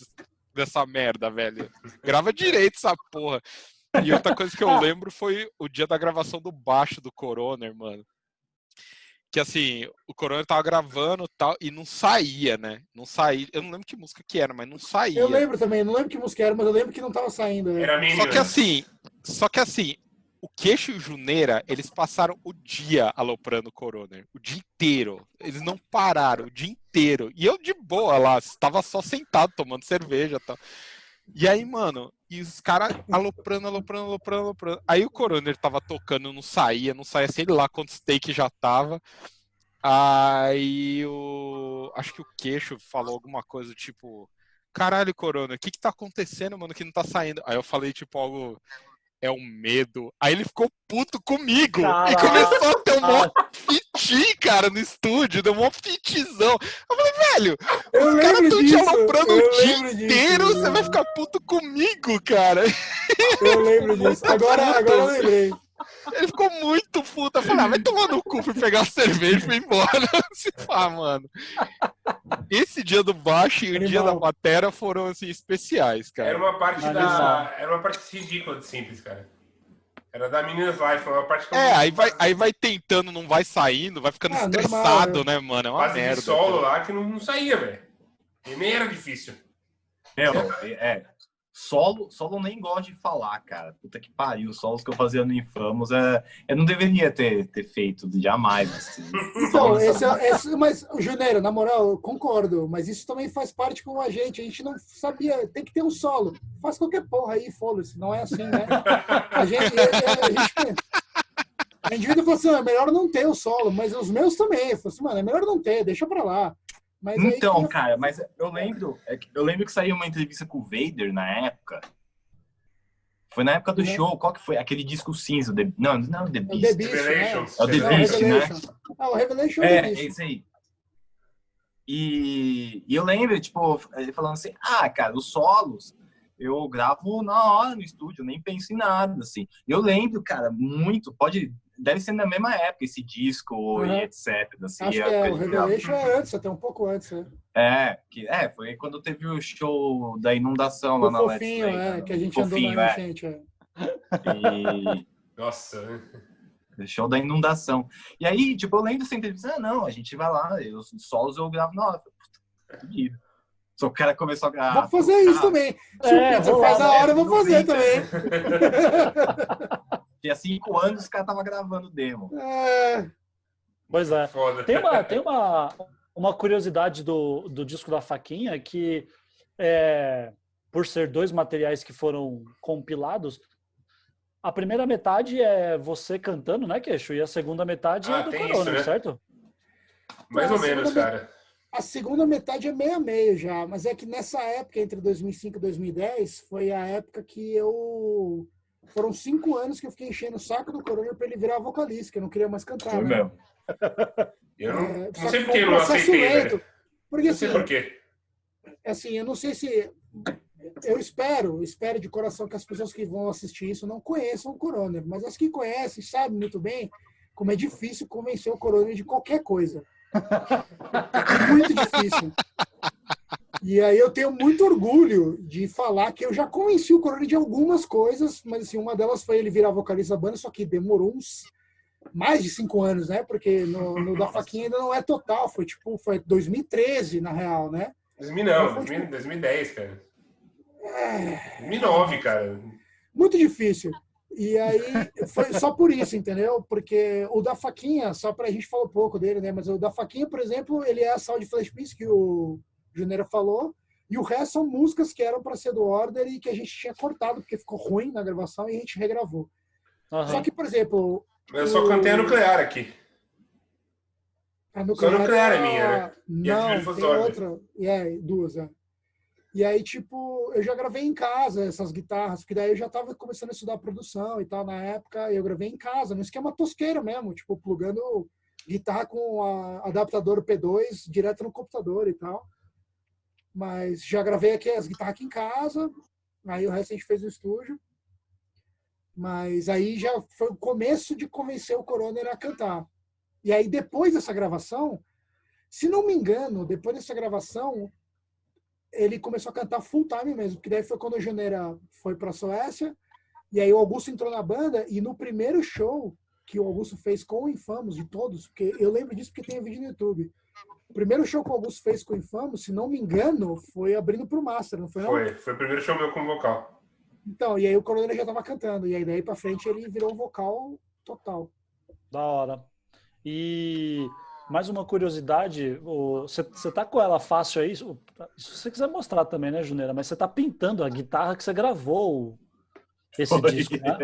dessa merda, velho. Grava direito essa porra. E outra coisa que eu lembro foi o dia da gravação do baixo do Coroner, mano. Que assim, o Coroner tava gravando e tal, e não saía, né? Não saía. Eu não lembro que música que era, mas não saía. Eu lembro também, não lembro que música era, mas eu lembro que não tava saindo. Era Minions. Só que assim, o Queixo e o Juneira, eles passaram o dia aloprando o Coroner. O dia inteiro. Eles não pararam o dia inteiro. E eu de boa lá, estava só sentado tomando cerveja e tal. E aí, mano, e os caras aloprando. Aí o Coroner tava tocando, não saía, sei lá quantos takes já tava. Aí acho que o Queixo falou alguma coisa tipo, caralho, Coroner, o que tá acontecendo, mano, que não tá saindo? Aí eu falei tipo algo, é um medo. Aí ele ficou puto comigo. Caraca. E começou a ter um mó fitim, cara, no estúdio. Deu um mó fitzão. Eu falei, velho, os caras tão te aloprando o dia inteiro. Você vai ficar puto comigo, cara. Eu lembro disso. Agora eu lembrei. Ele ficou muito puto. Eu falei, vai tomar no cu, fui pegar cerveja e fui embora. Se pá, mano. Esse dia do baixo e o dia da batera foram, assim, especiais, cara. Era uma parte ridícula de simples, cara. Era da Minions Life, foi uma parte que aí vai tentando, não vai saindo, vai ficando estressado, normal, né, mano? É uma base merda. De solo lá que não saía, velho. E nem era difícil. Solo nem gosto de falar, cara. Puta que pariu. Os solos que eu fazia no Infamous, eu não deveria ter feito, jamais. Assim. Então, mas, Juneiro, na moral, eu concordo, mas isso também faz parte com a gente não sabia, tem que ter um solo. Faz qualquer porra aí, foda-se, não é assim, né? A gente falou assim, é melhor não ter o solo, mas os meus também. Eu falei assim, mano, é melhor não ter, deixa pra lá. Mas então, cara, mas eu lembro que saiu uma entrevista com o Vader na época. Foi na época do show. Qual que foi? Aquele disco cinza. Não, The Beast. The Beast, Revelations. É o The Beast, né? Ah, o Revelation é isso aí. E eu lembro, tipo, ele falando assim, cara, os solos eu gravo na hora no estúdio, eu nem penso em nada, assim. Eu lembro, cara, deve ser na mesma época esse disco e etc. Assim, acho que o Revelation é antes, até um pouco antes, né? Foi quando teve o show da inundação lá na Fofinho, Let's Play, que a gente andou na frente. Nossa. O show da inundação. E aí, tipo, eu lembro dessa entrevista, não, a gente vai lá, os solos eu gravo na hora. Puta, só que o cara começou a gravar. Vou fazer isso também. Se o Pizza faz na hora, eu vou fazer também. Tinha 5 anos, os caras estavam gravando demo. Pois é. Foda. Tem uma curiosidade do disco da Faquinha que, por ser 2 materiais que foram compilados, a primeira metade é você cantando, né, Queixo? E a segunda metade é do Coroner, né? Certo? Mais ou menos, cara. A segunda metade é meio a meio já, mas é que nessa época, entre 2005 e 2010, foi a época que foram 5 anos que eu fiquei enchendo o saco do Coroner pra ele virar vocalista, que eu não queria mais cantar. Foi né? mesmo. Eu não sei porque eu não aceitei, velho. Porque, não sei por quê. Assim, eu não sei se... Eu espero de coração que as pessoas que vão assistir isso não conheçam o Coroner, mas as que conhecem sabem muito bem como é difícil convencer o Coroner de qualquer coisa. É muito difícil. E aí eu tenho muito orgulho de falar que eu já convenci o Coroner de algumas coisas, mas assim, uma delas foi ele virar vocalista da banda, só que demorou uns mais de 5 anos, né? Porque no da Faquinha ainda não é total, foi 2013, na real, né? 2000 não, 2010, cara. 2009, cara. Muito difícil. E aí, foi só por isso, entendeu? Porque o da Faquinha, só pra gente falar um pouco dele, né? Mas o da Faquinha, por exemplo, ele é a Sound Flash Piece que o Juneira falou, e o resto são músicas que eram pra ser do Order e que a gente tinha cortado, porque ficou ruim na gravação e a gente regravou. Só que, por exemplo... Eu só cantei a Nuclear aqui. A Nuclear, só Nuclear é minha, né? Não, tem outra. Duas, E aí, tipo, eu já gravei em casa essas guitarras, porque daí eu já tava começando a estudar produção e tal. Na época, eu gravei em casa, no esquema tosqueiro mesmo, tipo, plugando guitarra com adaptador P2 direto no computador e tal. Mas já gravei aqui as guitarras aqui em casa, aí o resto a gente fez no estúdio. Mas aí já foi o começo de convencer o Coroner a cantar. E aí, depois dessa gravação, se não me engano, depois dessa gravação, ele começou a cantar full time mesmo, porque daí foi quando o Juneira foi para a Suécia, e aí o Augusto entrou na banda, e no primeiro show que o Augusto fez com o Infamous, de todos, porque eu lembro disso porque tem vídeo no YouTube. O primeiro show que o Augusto fez com o Infamous, se não me engano, foi abrindo pro Master, não foi não? Foi o primeiro show meu como vocal. Então, e aí o Coronel já estava cantando, e aí daí para frente ele virou vocal total. Da hora. E mais uma curiosidade, você tá com ela fácil aí? Se você quiser mostrar também, né, Juneira? Mas você tá pintando a guitarra que você gravou esse disco, né?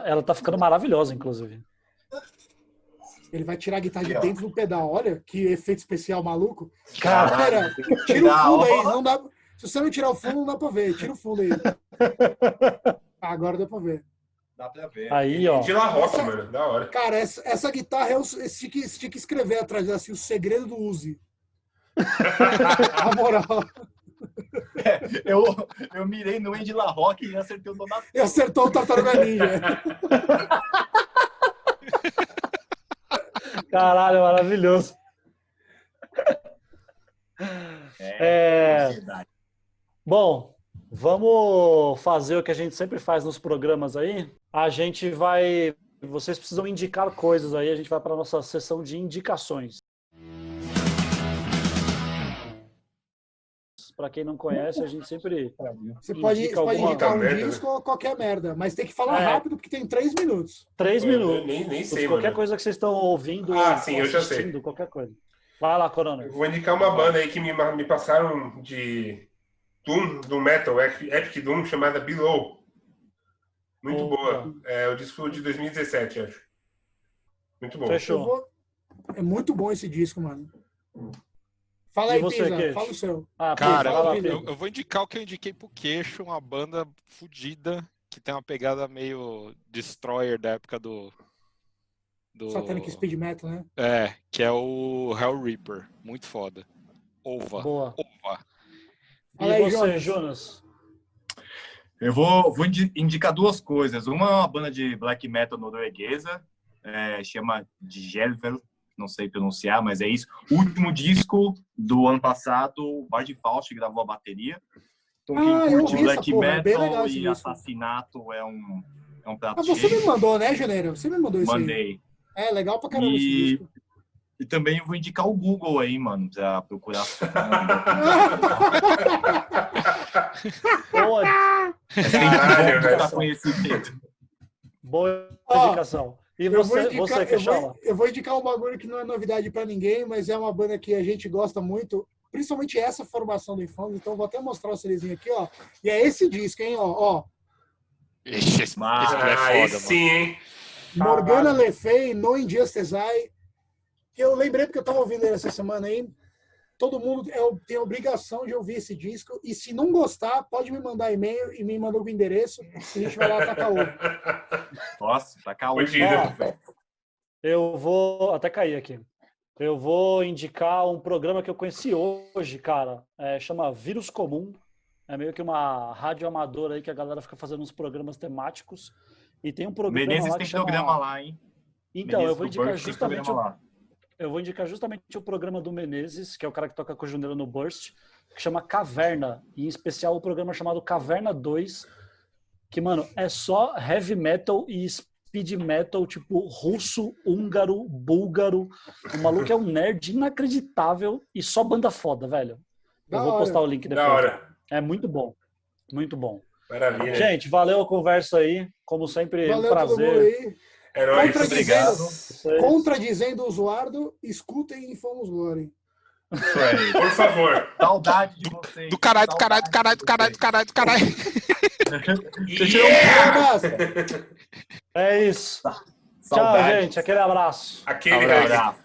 Ela tá ficando maravilhosa, inclusive. Ele vai tirar a guitarra de dentro do pedal. Olha que efeito especial maluco. Caralho, tira o fundo aí. Não dá, se você não tirar o fundo, não dá pra ver. Tira o fundo aí. Agora dá pra ver. Dá pra ver. Aí, ó. De La Roça, mano. Da hora. Cara, essa guitarra, eu tinha que escrever atrás assim, o segredo do Uzi. Na moral. Eu mirei no Andy La Rock e acertei o Donato. E acertou o Tartaruga Ninja. Caralho, maravilhoso. Bom, vamos fazer o que a gente sempre faz nos programas aí. Vocês precisam indicar coisas aí, a gente vai para a nossa sessão de indicações. Para quem não conhece, a gente sempre Você pode indicar um merda, disco ou qualquer merda, mas tem que falar rápido porque tem 3 minutos. 3 minutos. Nem sei, qualquer mano. coisa que vocês estão ouvindo, sim, eu já sei. qualquer coisa. Vai lá, Corona. Eu vou indicar uma banda aí que me passaram de Doom, do metal, Epic Doom, chamada Below. Muito boa. É o disco de 2017, acho. Muito bom. Fechou. É muito bom esse disco, mano. Fala aí, você, Pisa. Queixo? Fala o seu. Cara, Pisa. eu vou indicar o que eu indiquei pro Queixo, uma banda fodida, que tem uma pegada meio Destroyer da época do Satanic Speed Metal, né? que é o Hell Reaper. Muito foda. Ova. Boa. Fala E aí, você, Jonas? Eu vou indicar duas coisas. Uma é uma banda de black metal norueguesa, chama Djelvel, não sei pronunciar, mas é isso. O último disco do ano passado, o Bard Faust gravou a bateria. Então quem curte black metal e assassinato é um prato Mas você cheio. me mandou, né, Janeiro? Você me mandou isso aí. Mandei. É, legal pra caramba esse disco. E também eu vou indicar o Google aí, mano, pra procurar. Boa. Boa indicação. E você que chama? Eu vou indicar um bagulho que não é novidade pra ninguém, mas é uma banda que a gente gosta muito, principalmente essa formação do Infamous, então vou até mostrar o CDzinho aqui, ó. E é esse disco, hein, ó. Ixi, esse é foda, sim, hein? Morgana Le Fay, No Injustice I, que eu lembrei porque eu tava ouvindo ele essa semana aí. Todo mundo tem a obrigação de ouvir esse disco, e se não gostar, pode me mandar e-mail e me mandar o endereço, que a gente vai lá tacar ovo. Nossa, tacar ovo. Eu vou até cair aqui. Eu vou indicar um programa que eu conheci hoje, cara. Chama Vírus Comum. É meio que uma rádio amadora aí que a galera fica fazendo uns programas temáticos. E tem um programa Menezes lá tem que chama... programa lá, hein? Então, Menezes eu vou do indicar Burst tem justamente programa lá. eu vou indicar justamente o programa do Menezes, que é o cara que toca com o Juneiro no Burst, que chama Caverna, e em especial o programa chamado Caverna 2, que, mano, é só heavy metal e speed metal, tipo russo, húngaro, búlgaro. O maluco é um nerd inacreditável e só banda foda, velho. Eu Da vou hora. postar o link Da depois. hora. É muito bom, muito bom. Maravilha. Gente, valeu a conversa aí. Como sempre, um Valeu todo mundo prazer. aí. É nóis. Obrigado. Contradizendo o Usuário, escutem Infomos Glory. Isso aí. Por favor. Saudade de vocês. Do caralho, do caralho, do caralho, do caralho, do caralho, do caralho. Abraço. É isso. Tchau, Saudade. gente. Aquele abraço. Aquele Abraço.